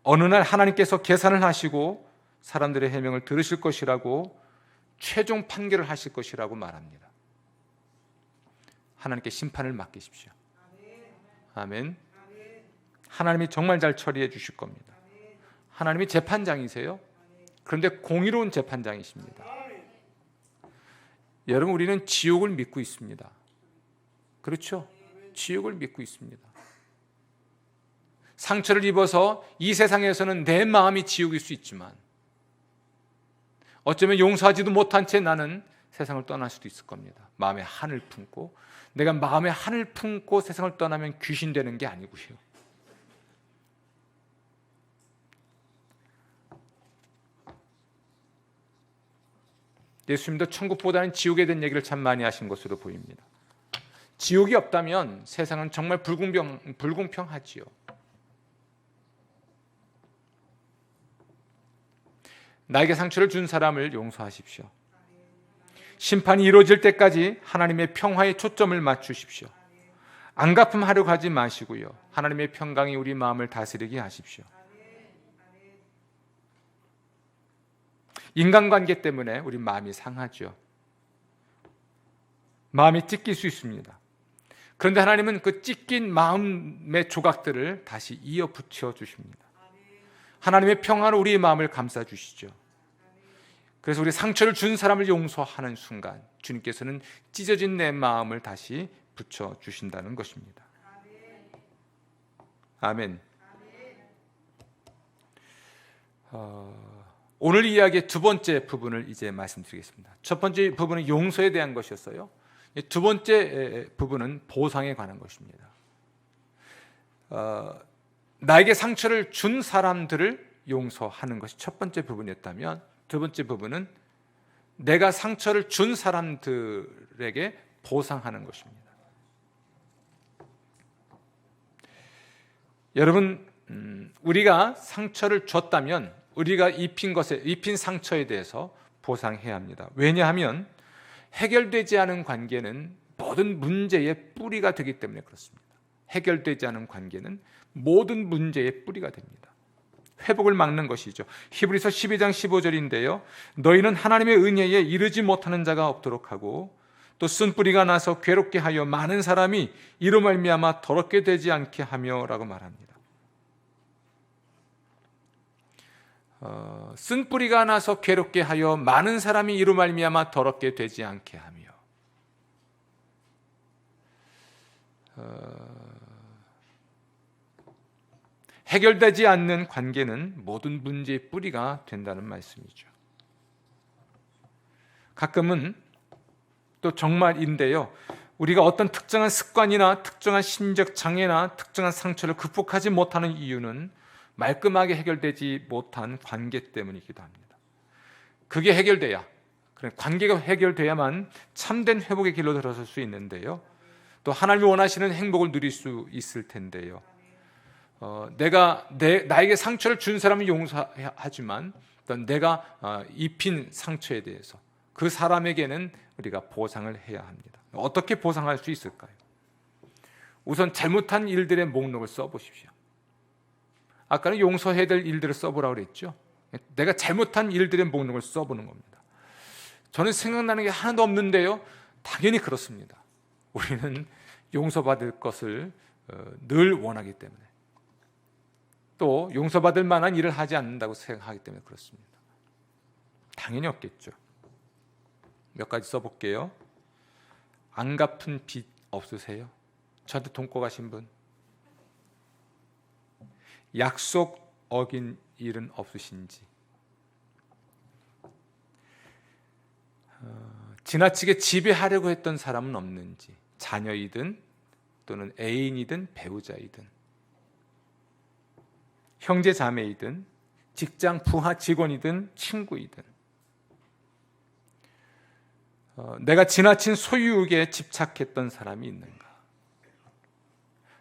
S1: 어느 날 하나님께서 계산을 하시고 사람들의 해명을 들으실 것이라고 최종 판결을 하실 것이라고 말합니다. 하나님께 심판을 맡기십시오. 아멘. 하나님이 정말 잘 처리해 주실 겁니다. 하나님이 재판장이세요. 그런데 공의로운 재판장이십니다. 여러분, 우리는 지옥을 믿고 있습니다. 그렇죠? 지옥을 믿고 있습니다. 상처를 입어서 이 세상에서는 내 마음이 지옥일 수 있지만 어쩌면 용서하지도 못한 채 나는 세상을 떠날 수도 있을 겁니다. 마음에 한을 품고. 내가 마음에 한을 품고 세상을 떠나면 귀신 되는 게 아니고요. 예수님도 천국보다는 지옥에 대한 얘기를 참 많이 하신 것으로 보입니다. 지옥이 없다면 세상은 정말 불공평하지요. 나에게 상처를 준 사람을 용서하십시오. 심판이 이루어질 때까지 하나님의 평화에 초점을 맞추십시오. 안갚음하려고 하지 마시고요. 하나님의 평강이 우리 마음을 다스리게 하십시오. 인간관계 때문에 우리 마음이 상하죠. 마음이 찢길 수 있습니다. 그런데 하나님은 그 찢긴 마음의 조각들을 다시 이어 붙여 주십니다. 하나님의 평화로 우리의 마음을 감싸 주시죠. 그래서 우리 상처를 준 사람을 용서하는 순간 주님께서는 찢어진 내 마음을 다시 붙여 주신다는 것입니다. 아멘. 오늘 이야기의 두 번째 부분을 이제 말씀드리겠습니다. 첫 번째 부분은 용서에 대한 것이었어요. 두 번째 부분은 보상에 관한 것입니다. 나에게 상처를 준 사람들을 용서하는 것이 첫 번째 부분이었다면, 두 번째 부분은 내가 상처를 준 사람들에게 보상하는 것입니다. 여러분, 우리가 상처를 줬다면 우리가 입힌 상처에 대해서 보상해야 합니다. 왜냐하면 해결되지 않은 관계는 모든 문제의 뿌리가 되기 때문에 그렇습니다. 해결되지 않은 관계는 모든 문제의 뿌리가 됩니다. 회복을 막는 것이죠. 히브리서 12장 15절인데요. 너희는 하나님의 은혜에 이르지 못하는 자가 없도록 하고 또 쓴뿌리가 나서 괴롭게 하여 많은 사람이 이로 말미암아 더럽게 되지 않게 하며 라고 말합니다. 쓴뿌리가 나서 괴롭게 하여 많은 사람이 이로 말미암아 더럽게 되지 않게 하며. 해결되지 않는 관계는 모든 문제의 뿌리가 된다는 말씀이죠. 가끔은 또 정말인데요, 우리가 어떤 특정한 습관이나 특정한 심적 장애나 특정한 상처를 극복하지 못하는 이유는 말끔하게 해결되지 못한 관계 때문이기도 합니다. 그게 해결돼야, 관계가 해결돼야만 참된 회복의 길로 들어설 수 있는데요, 또 하나님이 원하시는 행복을 누릴 수 있을 텐데요, 나에게 상처를 준 사람은 용서하지만 내가 입힌 상처에 대해서 그 사람에게는 우리가 보상을 해야 합니다. 어떻게 보상할 수 있을까요? 우선 잘못한 일들의 목록을 써보십시오. 아까는 용서해야 될 일들을 써보라고 그랬죠. 내가 잘못한 일들의 목록을 써보는 겁니다. 저는 생각나는 게 하나도 없는데요, 당연히 그렇습니다. 우리는 용서받을 것을 늘 원하기 때문에, 또 용서받을 만한 일을 하지 않는다고 생각하기 때문에 그렇습니다. 당연히 없겠죠. 몇 가지 써볼게요. 안 갚은 빚 없으세요? 저한테 돈 꿔가신 분? 약속 어긴 일은 없으신지? 지나치게 지배하려고 했던 사람은 없는지? 자녀이든 또는 애인이든 배우자이든 형제 자매이든 직장 부하 직원이든 친구이든 내가 지나친 소유욕에 집착했던 사람이 있는가?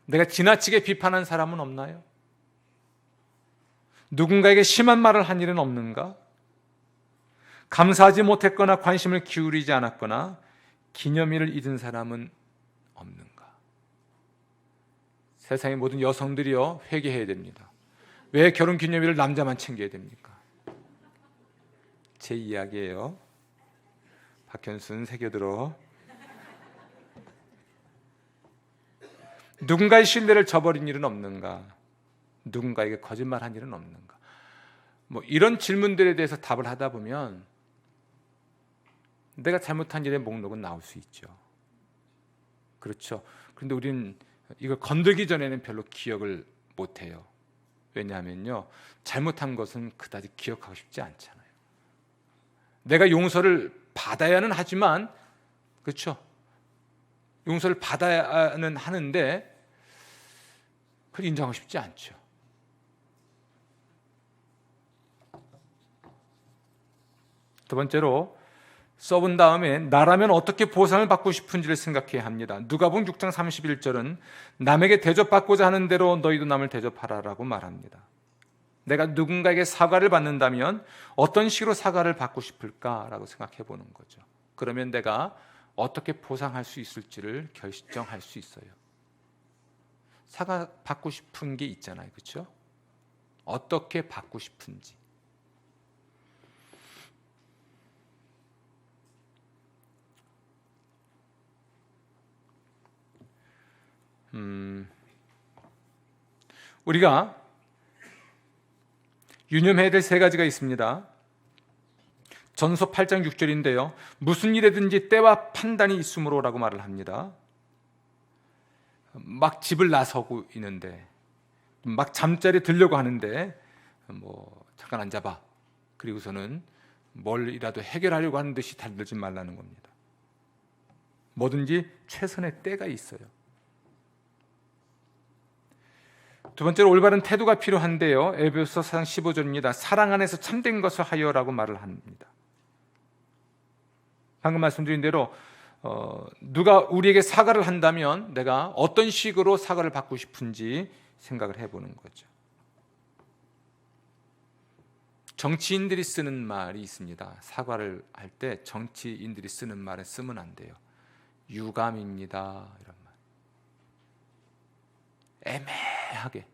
S1: 내가 지나치게 비판한 사람은 없나요? 누군가에게 심한 말을 한 일은 없는가? 감사하지 못했거나 관심을 기울이지 않았거나 기념일을 잊은 사람은 없는가? 세상의 모든 여성들이요, 회개해야 됩니다. 왜 결혼 기념일을 남자만 챙겨야 됩니까? 제 이야기예요. 박현순 새겨들어. 누군가의 신뢰를 저버린 일은 없는가? 누군가에게 거짓말한 일은 없는가? 이런 질문들에 대해서 답을 하다 보면 내가 잘못한 일의 목록은 나올 수 있죠. 그렇죠. 그런데 우리는 이걸 건들기 전에는 별로 기억을 못해요. 왜냐하면요, 잘못한 것은 그다지 기억하고 싶지 않잖아요. 내가 용서를 받아야는 하지만, 그렇죠, 용서를 받아야는 하는데 그걸 인정하고 싶지 않죠. 두 번째로, 써본 다음에 나라면 어떻게 보상을 받고 싶은지를 생각해야 합니다. 누가복음 6장 31절은 남에게 대접받고자 하는 대로 너희도 남을 대접하라라고 말합니다. 내가 누군가에게 사과를 받는다면 어떤 식으로 사과를 받고 싶을까라고 생각해 보는 거죠. 그러면 내가 어떻게 보상할 수 있을지를 결정할 수 있어요. 사과받고 싶은 게 있잖아요. 그렇죠? 어떻게 받고 싶은지. 우리가 유념해야 될 세 가지가 있습니다. 전서 8장 6절인데요. 무슨 일에든지 때와 판단이 있으므로라고 말을 합니다. 막 집을 나서고 있는데, 막 잠자리에 들려고 하는데 잠깐 앉아봐. 그리고서는 뭘이라도 해결하려고 하는 듯이 달들지 말라는 겁니다. 뭐든지 최선의 때가 있어요. 두 번째로 올바른 태도가 필요한데요. 에베소서 4장 15절입니다. 사랑 안에서 참된 것을 하여라고 말을 합니다. 방금 말씀드린 대로 누가 우리에게 사과를 한다면 내가 어떤 식으로 사과를 받고 싶은지 생각을 해보는 거죠. 정치인들이 쓰는 말이 있습니다. 사과를 할 때 정치인들이 쓰는 말은 쓰면 안 돼요. 유감입니다, 이런 말. 애매하게.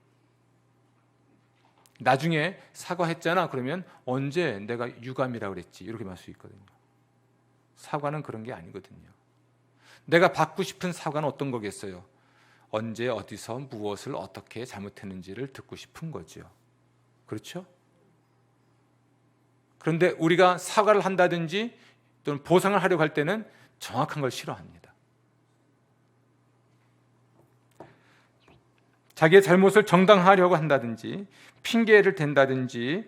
S1: 나중에 사과했잖아 그러면 언제 내가 유감이라고 그랬지 이렇게 말 수 있거든요. 사과는 그런 게 아니거든요. 내가 받고 싶은 사과는 어떤 거겠어요? 언제 어디서 무엇을 어떻게 잘못했는지를 듣고 싶은 거죠. 그렇죠? 그런데 우리가 사과를 한다든지 또는 보상을 하려고 할 때는 정확한 걸 싫어합니다. 자기의 잘못을 정당화하려고 한다든지 핑계를 댄다든지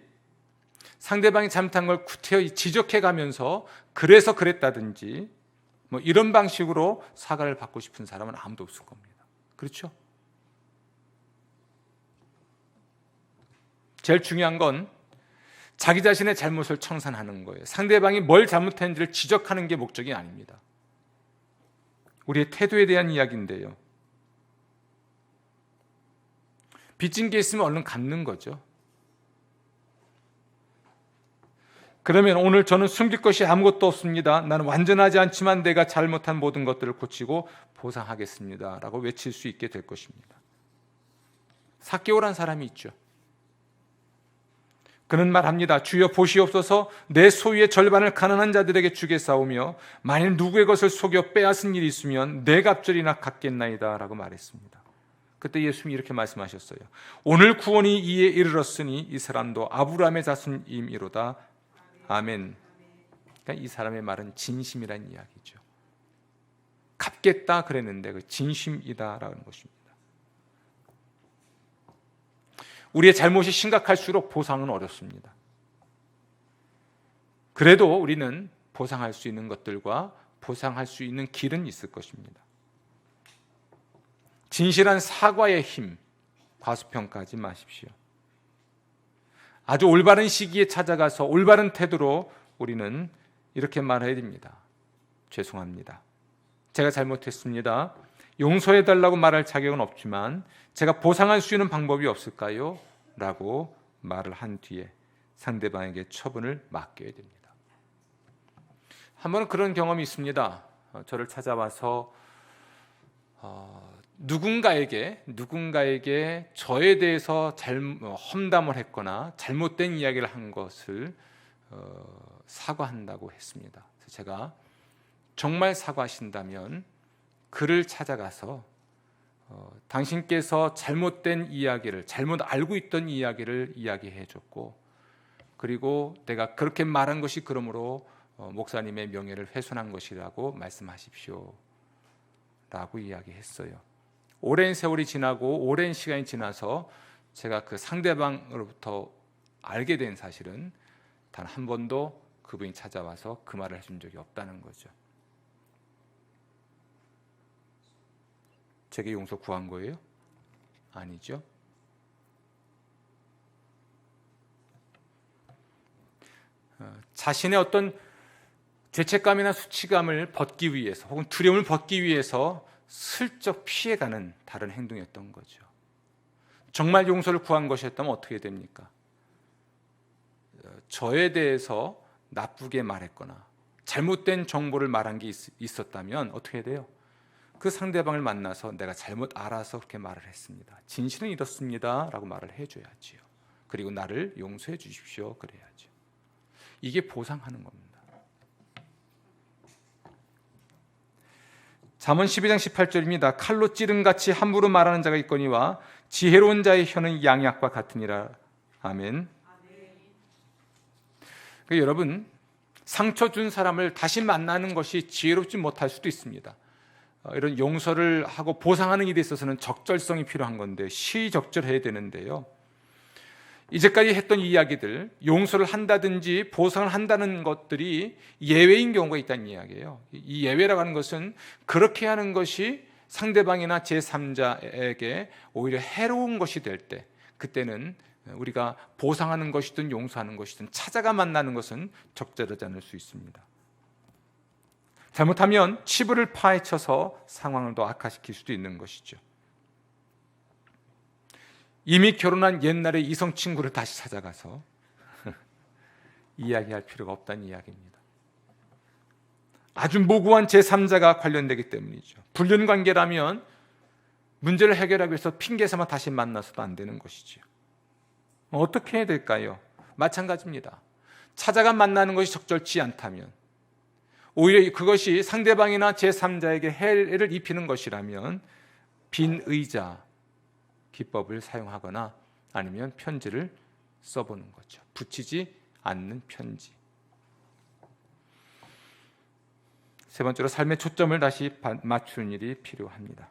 S1: 상대방이 잘못한 걸 구태여 지적해 가면서 그래서 그랬다든지 이런 방식으로 사과를 받고 싶은 사람은 아무도 없을 겁니다. 그렇죠? 제일 중요한 건 자기 자신의 잘못을 청산하는 거예요. 상대방이 뭘 잘못했는지를 지적하는 게 목적이 아닙니다. 우리의 태도에 대한 이야기인데요. 빚진 게 있으면 얼른 갚는 거죠. 그러면 오늘 저는 숨길 것이 아무것도 없습니다. 나는 완전하지 않지만 내가 잘못한 모든 것들을 고치고 보상하겠습니다. 라고 외칠 수 있게 될 것입니다. 삭개오란 사람이 있죠. 그는 말합니다. 주여 보시옵소서 내 소유의 절반을 가난한 자들에게 주겠사오며 만일 누구의 것을 속여 빼앗은 일이 있으면 내 갑절이나 갚겠나이다 라고 말했습니다. 그때 예수님이 이렇게 말씀하셨어요. 오늘 구원이 이에 이르렀으니 이 사람도 아브라함의 자손임이로다. 아멘. 그러니까 이 사람의 말은 진심이란 이야기죠. 갚겠다 그랬는데 그 진심이다라는 것입니다. 우리의 잘못이 심각할수록 보상은 어렵습니다. 그래도 우리는 보상할 수 있는 것들과 보상할 수 있는 길은 있을 것입니다. 진실한 사과의 힘, 과소평가하지 마십시오. 아주 올바른 시기에 찾아가서 올바른 태도로 우리는 이렇게 말해야 됩니다. 죄송합니다. 제가 잘못했습니다. 용서해달라고 말할 자격은 없지만 제가 보상할 수 있는 방법이 없을까요? 라고 말을 한 뒤에 상대방에게 처분을 맡겨야 됩니다. 한 번은 그런 경험이 있습니다. 저를 찾아와서 누군가에게 저에 대해서 험담을 했거나 잘못된 이야기를 한 것을 사과한다고 했습니다. 그래서 제가 정말 사과하신다면 그를 찾아가서 당신께서 잘못된 이야기를 잘못 알고 있던 이야기를 이야기해 줬고 그리고 내가 그렇게 말한 것이 그러므로 목사님의 명예를 훼손한 것이라고 말씀하십시오 라고 이야기했어요. 오랜 세월이 지나고 오랜 시간이 지나서 제가 그 상대방으로부터 알게 된 사실은 단 한 번도 그분이 찾아와서 그 말을 해준 적이 없다는 거죠. 제게 용서 구한 거예요? 아니죠. 자신의 어떤 죄책감이나 수치감을 벗기 위해서 혹은 두려움을 벗기 위해서 슬쩍 피해가는 다른 행동이었던 거죠. 정말 용서를 구한 것이었다면 어떻게 됩니까? 저에 대해서 나쁘게 말했거나 잘못된 정보를 말한 게 있었다면 어떻게 돼요? 그 상대방을 만나서 내가 잘못 알아서 그렇게 말을 했습니다. 진실은 이렇습니다 라고 말을 해줘야지요. 그리고 나를 용서해 주십시오 그래야죠. 이게 보상하는 겁니다. 잠언 12장 18절입니다. 칼로 찌른같이 함부로 말하는 자가 있거니와 지혜로운 자의 혀는 양약과 같으니라. 아멘. 그러니까 여러분, 상처 준 사람을 다시 만나는 것이 지혜롭지 못할 수도 있습니다. 이런 용서를 하고 보상하는 일에 있어서는 적절성이 필요한 건데 시적절해야 되는데요. 이제까지 했던 이야기들, 용서를 한다든지 보상을 한다는 것들이 예외인 경우가 있다는 이야기예요. 이 예외라고 하는 것은 그렇게 하는 것이 상대방이나 제3자에게 오히려 해로운 것이 될 때, 그때는 우리가 보상하는 것이든 용서하는 것이든 찾아가 만나는 것은 적절하지 않을 수 있습니다. 잘못하면 치부를 파헤쳐서 상황을 더 악화시킬 수도 있는 것이죠. 이미 결혼한 옛날의 이성 친구를 다시 찾아가서 이야기할 필요가 없다는 이야기입니다. 아주 모호한 제3자가 관련되기 때문이죠. 불륜관계라면 문제를 해결하기 위해서 핑계 삼아 다시 만나서도 안 되는 것이죠. 어떻게 해야 될까요? 마찬가지입니다. 찾아가 만나는 것이 적절치 않다면, 오히려 그것이 상대방이나 제3자에게 해를 입히는 것이라면 빈 의자 기법을 사용하거나 아니면 편지를 써보는 거죠. 붙이지 않는 편지. 세 번째로 삶의 초점을 다시 맞추는 일이 필요합니다.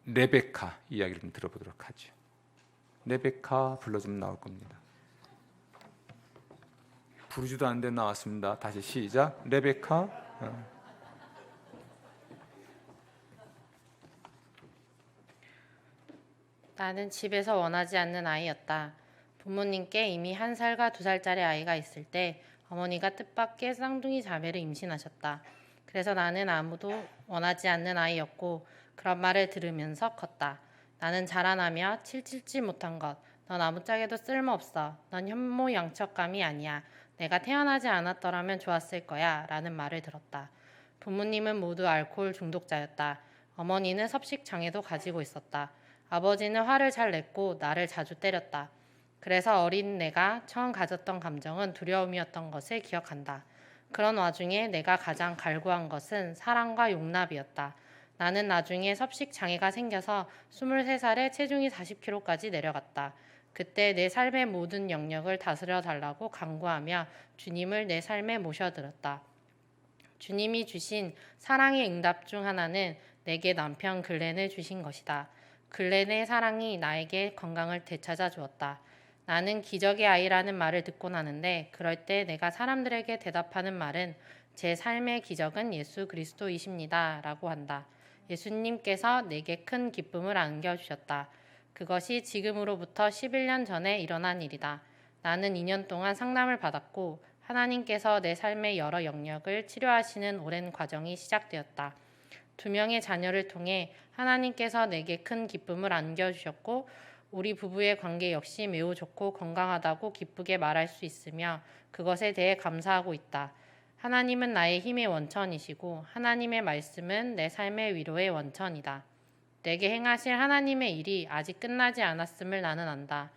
S1: 레베카 이야기를 좀 들어보도록 하죠. 레베카 불러주면 나올 겁니다. 부르지도 않는데 나왔습니다. 다시 시작. 레베카.
S3: 나는 집에서 원하지 않는 아이였다. 부모님께 이미 1살과 2살짜리 아이가 있을 때 어머니가 뜻밖의 쌍둥이 자매를 임신하셨다. 그래서 나는 아무도 원하지 않는 아이였고 그런 말을 들으면서 컸다. 나는 자라나며 칠칠지 못한 것, 넌 아무짝에도 쓸모없어, 넌 현모양처감이 아니야, 내가 태어나지 않았더라면 좋았을 거야 라는 말을 들었다. 부모님은 모두 알코올 중독자였다. 어머니는 섭식장애도 가지고 있었다. 아버지는 화를 잘 냈고 나를 자주 때렸다. 그래서 어린 내가 처음 가졌던 감정은 두려움이었던 것을 기억한다. 그런 와중에 내가 가장 갈구한 것은 사랑과 용납이었다. 나는 나중에 섭식장애가 생겨서 23살에 체중이 40kg까지 내려갔다. 그때 내 삶의 모든 영역을 다스려 달라고 간구하며 주님을 내 삶에 모셔들었다. 주님이 주신 사랑의 응답 중 하나는 내게 남편 글렌을 주신 것이다. 글렌의 사랑이 나에게 건강을 되찾아 주었다. 나는 기적의 아이라는 말을 듣곤 하는데 그럴 때 내가 사람들에게 대답하는 말은 제 삶의 기적은 예수 그리스도이십니다 라고 한다. 예수님께서 내게 큰 기쁨을 안겨주셨다. 그것이 지금으로부터 11년 전에 일어난 일이다. 나는 2년 동안 상담을 받았고 하나님께서 내 삶의 여러 영역을 치료하시는 오랜 과정이 시작되었다. 2명의 자녀를 통해 하나님께서 내게 큰 기쁨을 안겨주셨고 우리 부부의 관계 역시 매우 좋고 건강하다고 기쁘게 말할 수 있으며 그것에 대해 감사하고 있다. 하나님은 나의 힘의 원천이시고 하나님의 말씀은 내 삶의 위로의 원천이다. 내게 행하실 하나님의 일이 아직 끝나지 않았음을 나는 안다.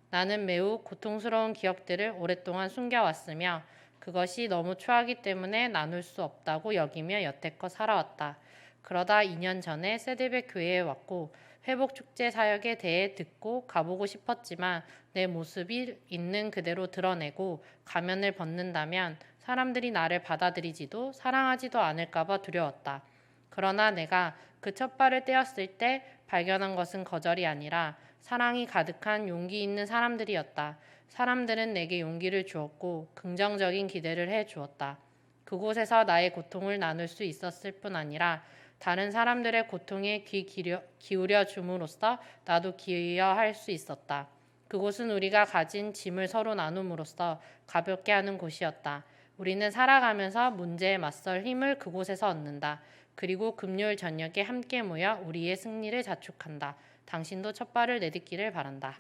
S3: 나는 매우 고통스러운 기억들을 오랫동안 숨겨왔으며 그것이 너무 추하기 때문에 나눌 수 없다고 여기며 여태껏 살아왔다. 그러다 2년 전에 세드백 교회에 왔고 회복축제 사역에 대해 듣고 가보고 싶었지만 내 모습이 있는 그대로 드러내고 가면을 벗는다면 사람들이 나를 받아들이지도 사랑하지도 않을까봐 두려웠다. 그러나 내가 그 첫 발을 떼었을 때 발견한 것은 거절이 아니라 사랑이 가득한 용기 있는 사람들이었다. 사람들은 내게 용기를 주었고 긍정적인 기대를 해 주었다. 그곳에서 나의 고통을 나눌 수 있었을 뿐 아니라 다른 사람들의 고통에 귀 기울여 줌으로써 나도 기여할 수 있었다. 그곳은 우리가 가진 짐을 서로 나눔으로써 가볍게 하는 곳이었다. 우리는 살아가면서 문제에 맞설 힘을 그곳에서 얻는다. 그리고 금요일 저녁에 함께 모여 우리의 승리를 자축한다. 당신도 첫 발을 내딛기를 바란다.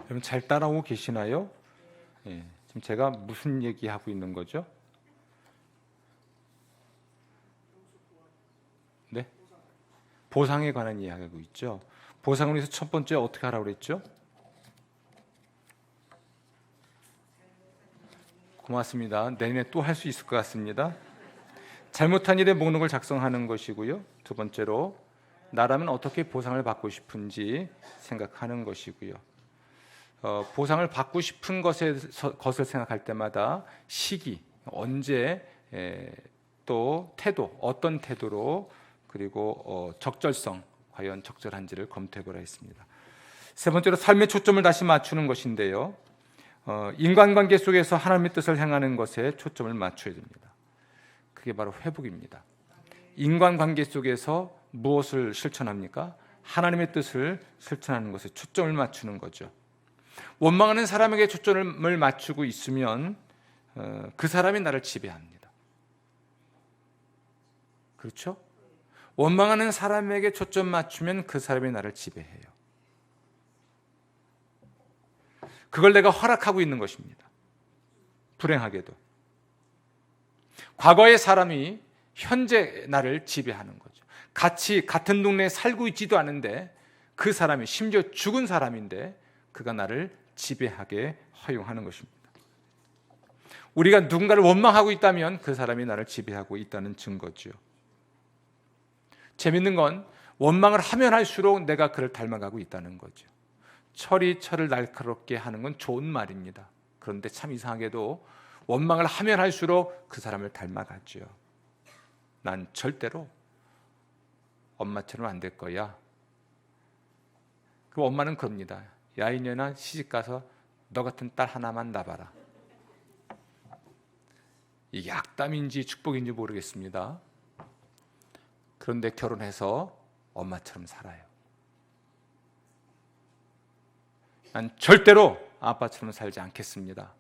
S1: 여러분 잘 따라오고 계시나요? 예, 지금 제가 무슨 얘기하고 있는 거죠? 네? 보상에 관한 이야기하고 있죠. 보상을 위해서 첫 번째 어떻게 하라고 그랬죠? 고맙습니다. 내년에 또 할 수 있을 것 같습니다. 잘못한 일의 목록을 작성하는 것이고요. 두 번째로 나라면 어떻게 보상을 받고 싶은지 생각하는 것이고요. 보상을 받고 싶은 것을 생각할 때마다 시기, 언제, 또 태도, 어떤 태도로, 그리고 적절성, 과연 적절한지를 검토해보라 했습니다. 세 번째로 삶의 초점을 다시 맞추는 것인데요. 인간관계 속에서 하나님의 뜻을 행하는 것에 초점을 맞춰야 됩니다. 그게 바로 회복입니다. 인간관계 속에서 무엇을 실천합니까? 하나님의 뜻을 실천하는 것에 초점을 맞추는 거죠. 원망하는 사람에게 초점을 맞추고 있으면 그 사람이 나를 지배합니다. 그렇죠? 원망하는 사람에게 초점 맞추면 그 사람이 나를 지배해요. 그걸 내가 허락하고 있는 것입니다. 불행하게도. 과거의 사람이 현재 나를 지배하는 거죠. 같은 동네에 살고 있지도 않은데 그 사람이 심지어 죽은 사람인데 그가 나를 지배하게 허용하는 것입니다. 우리가 누군가를 원망하고 있다면 그 사람이 나를 지배하고 있다는 증거죠. 재밌는 건 원망을 하면 할수록 내가 그를 닮아가고 있다는 거죠. 철이 철을 날카롭게 하는 건 좋은 말입니다. 그런데 참 이상하게도 원망을 하면 할수록 그 사람을 닮아가죠. 난 절대로 엄마처럼 안 될 거야. 그 엄마는 그럽니다. 야 이년아 시집가서 너 같은 딸 하나만 낳아라. 이게 악담인지 축복인지 모르겠습니다. 그런데 결혼해서 엄마처럼 살아요. 난 절대로 아빠처럼 살지 않겠습니다.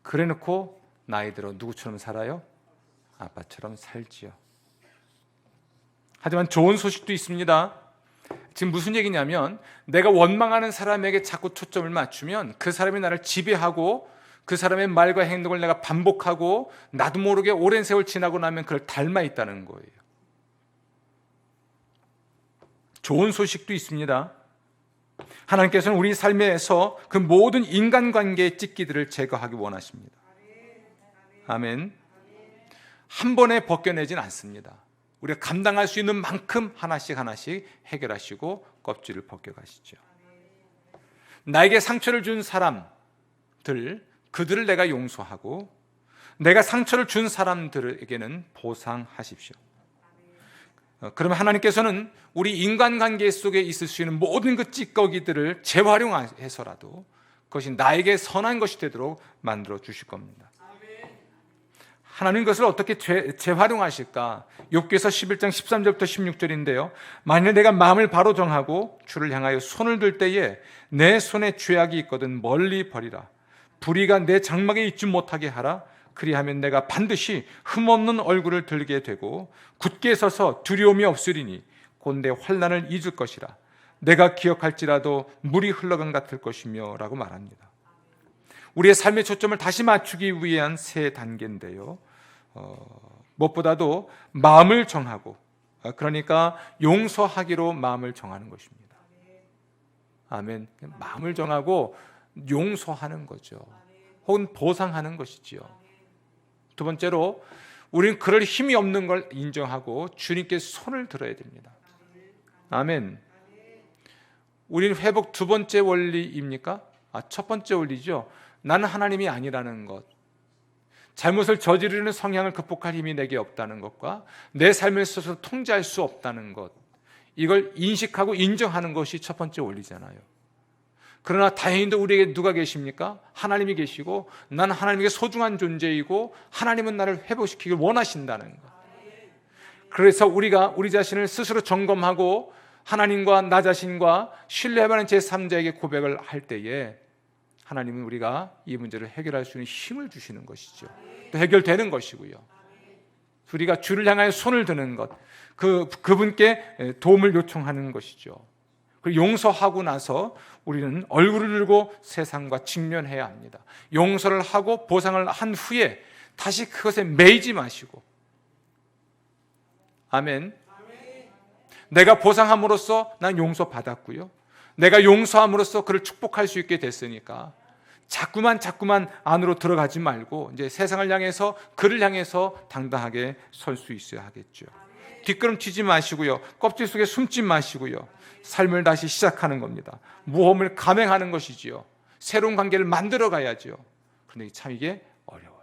S1: 그래놓고 나이 들어 누구처럼 살아요? 아빠처럼 살지요. 하지만 좋은 소식도 있습니다. 지금 무슨 얘기냐면 내가 원망하는 사람에게 자꾸 초점을 맞추면 그 사람이 나를 지배하고 그 사람의 말과 행동을 내가 반복하고 나도 모르게 오랜 세월 지나고 나면 그걸 닮아 있다는 거예요. 좋은 소식도 있습니다. 하나님께서는 우리 삶에서 그 모든 인간관계의 찢기들을 제거하기 원하십니다. 아멘. 한 번에 벗겨내진 않습니다. 우리가 감당할 수 있는 만큼 하나씩 해결하시고 껍질을 벗겨가시죠. 나에게 상처를 준 사람들, 그들을 내가 용서하고 내가 상처를 준 사람들에게는 보상하십시오. 그러면 하나님께서는 우리 인간관계 속에 있을 수 있는 모든 그 찌꺼기들을 재활용해서라도 그것이 나에게 선한 것이 되도록 만들어 주실 겁니다. 하나님 그것을 어떻게 재활용하실까? 욥기서 11장 13절부터 16절인데요. 만일 내가 마음을 바로 정하고 주를 향하여 손을 들 때에 내 손에 죄악이 있거든 멀리 버리라. 불의가 내 장막에 있지 못하게 하라. 그리하면 내가 반드시 흠없는 얼굴을 들게 되고 굳게 서서 두려움이 없으리니 곧 내 환난을 잊을 것이라. 내가 기억할지라도 물이 흘러간 같을 것이며 라고 말합니다. 우리의 삶의 초점을 다시 맞추기 위한 세 단계인데요. 무엇보다도 마음을 정하고 그러니까 용서하기로 마음을 정하는 것입니다. 아멘. 마음을 정하고 용서하는 거죠. 혹은 보상하는 것이지요. 두 번째로 우리는 그럴 힘이 없는 걸 인정하고 주님께 손을 들어야 됩니다. 아멘. 우리는 회복 두 번째 원리입니까? 첫 번째 원리죠. 나는 하나님이 아니라는 것, 잘못을 저지르는 성향을 극복할 힘이 내게 없다는 것과 내 삶을 스스로 통제할 수 없다는 것, 이걸 인식하고 인정하는 것이 첫 번째 원리잖아요. 그러나 다행히도 우리에게 누가 계십니까? 하나님이 계시고 나는 하나님에게 소중한 존재이고 하나님은 나를 회복시키길 원하신다는 것. 그래서 우리가 우리 자신을 스스로 점검하고 하나님과 나 자신과 신뢰하는 제3자에게 고백을 할 때에 하나님은 우리가 이 문제를 해결할 수 있는 힘을 주시는 것이죠. 또 해결되는 것이고요. 우리가 주를 향하여 손을 드는 것, 그분께 도움을 요청하는 것이죠. 그리고 용서하고 나서 우리는 얼굴을 들고 세상과 직면해야 합니다. 용서를 하고 보상을 한 후에 다시 그것에 매이지 마시고, 아멘. 내가 보상함으로써 난 용서받았고요, 내가 용서함으로써 그를 축복할 수 있게 됐으니까 자꾸만 안으로 들어가지 말고 이제 세상을 향해서, 그를 향해서 당당하게 설 수 있어야 하겠죠. 뒷걸음 튀지 마시고요, 껍질 속에 숨지 마시고요, 삶을 다시 시작하는 겁니다. 모험을 감행하는 것이지요. 새로운 관계를 만들어 가야죠. 그런데 참 이게 어려워요.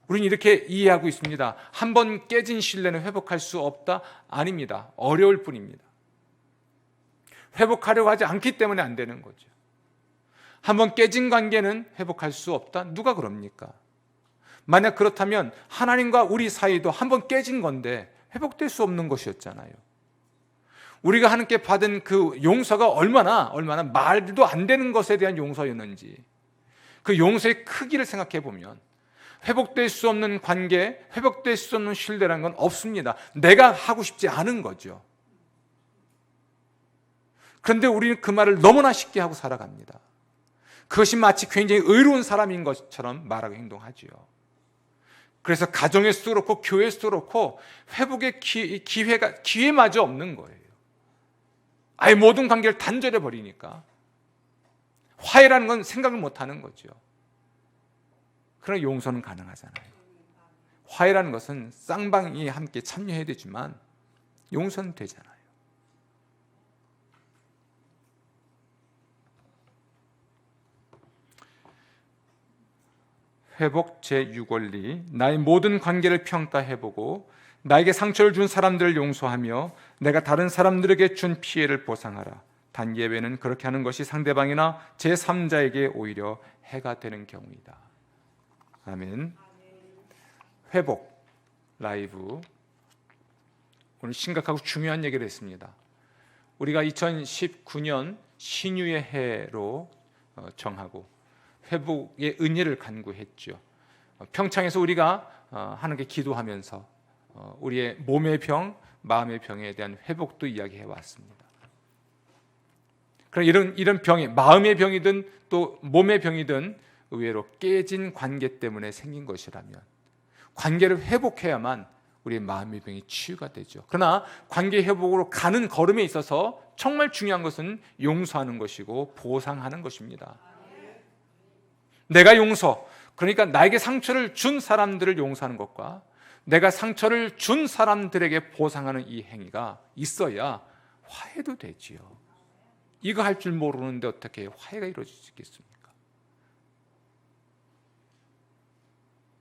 S1: 우리는 이렇게 이해하고 있습니다. 한 번 깨진 신뢰는 회복할 수 없다? 아닙니다. 어려울 뿐입니다. 회복하려고 하지 않기 때문에 안 되는 거죠. 한 번 깨진 관계는 회복할 수 없다? 누가 그럽니까? 만약 그렇다면 하나님과 우리 사이도 한 번 깨진 건데 회복될 수 없는 것이었잖아요. 우리가 하나님께 받은 그 용서가 얼마나 말도 안 되는 것에 대한 용서였는지, 그 용서의 크기를 생각해 보면 회복될 수 없는 관계, 회복될 수 없는 신뢰라는 건 없습니다. 내가 하고 싶지 않은 거죠. 그런데 우리는 그 말을 너무나 쉽게 하고 살아갑니다. 그것이 마치 굉장히 의로운 사람인 것처럼 말하고 행동하지요. 그래서 가정에서도 그렇고 교회에서도 그렇고 회복의 기회마저 없는 거예요. 아예 모든 관계를 단절해 버리니까 화해라는 건 생각을 못 하는 거죠. 그러나 용서는 가능하잖아요. 화해라는 것은 쌍방이 함께 참여해야 되지만 용서는 되잖아요. 회복 제6원리, 나의 모든 관계를 평가해보고 나에게 상처를 준 사람들을 용서하며 내가 다른 사람들에게 준 피해를 보상하라. 단 예외는 그렇게 하는 것이 상대방이나 제3자에게 오히려 해가 되는 경우이다. 아멘. 회복 라이브, 오늘 심각하고 중요한 얘기를 했습니다. 우리가 2019년 신유의 해로 정하고 회복의 은혜를 간구했죠. 평창에서 우리가 하나님께 기도하면서 우리의 몸의 병, 마음의 병에 대한 회복도 이야기해 왔습니다. 그럼 이런 병이 마음의 병이든 또 몸의 병이든 의외로 깨진 관계 때문에 생긴 것이라면 관계를 회복해야만 우리의 마음의 병이 치유가 되죠. 그러나 관계 회복으로 가는 걸음에 있어서 정말 중요한 것은 용서하는 것이고 보상하는 것입니다. 내가 용서, 그러니까 나에게 상처를 준 사람들을 용서하는 것과 내가 상처를 준 사람들에게 보상하는 이 행위가 있어야 화해도 되지요. 이거 할 줄 모르는데 어떻게 화해가 이루어질 수 있겠습니까?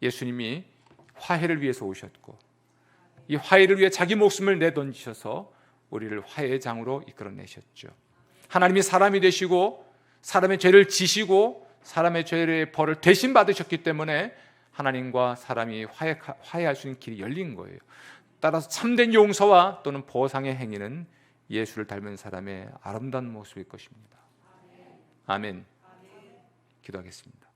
S1: 예수님이 화해를 위해서 오셨고 이 화해를 위해 자기 목숨을 내던지셔서 우리를 화해의 장으로 이끌어내셨죠. 하나님이 사람이 되시고 사람의 죄를 지시고 사람의 죄의 벌을 대신 받으셨기 때문에 하나님과 사람이 화해할 수 있는 길이 열린 거예요. 따라서 참된 용서와 또는 보상의 행위는 예수를 닮은 사람의 아름다운 모습일 것입니다. 아멘. 기도하겠습니다.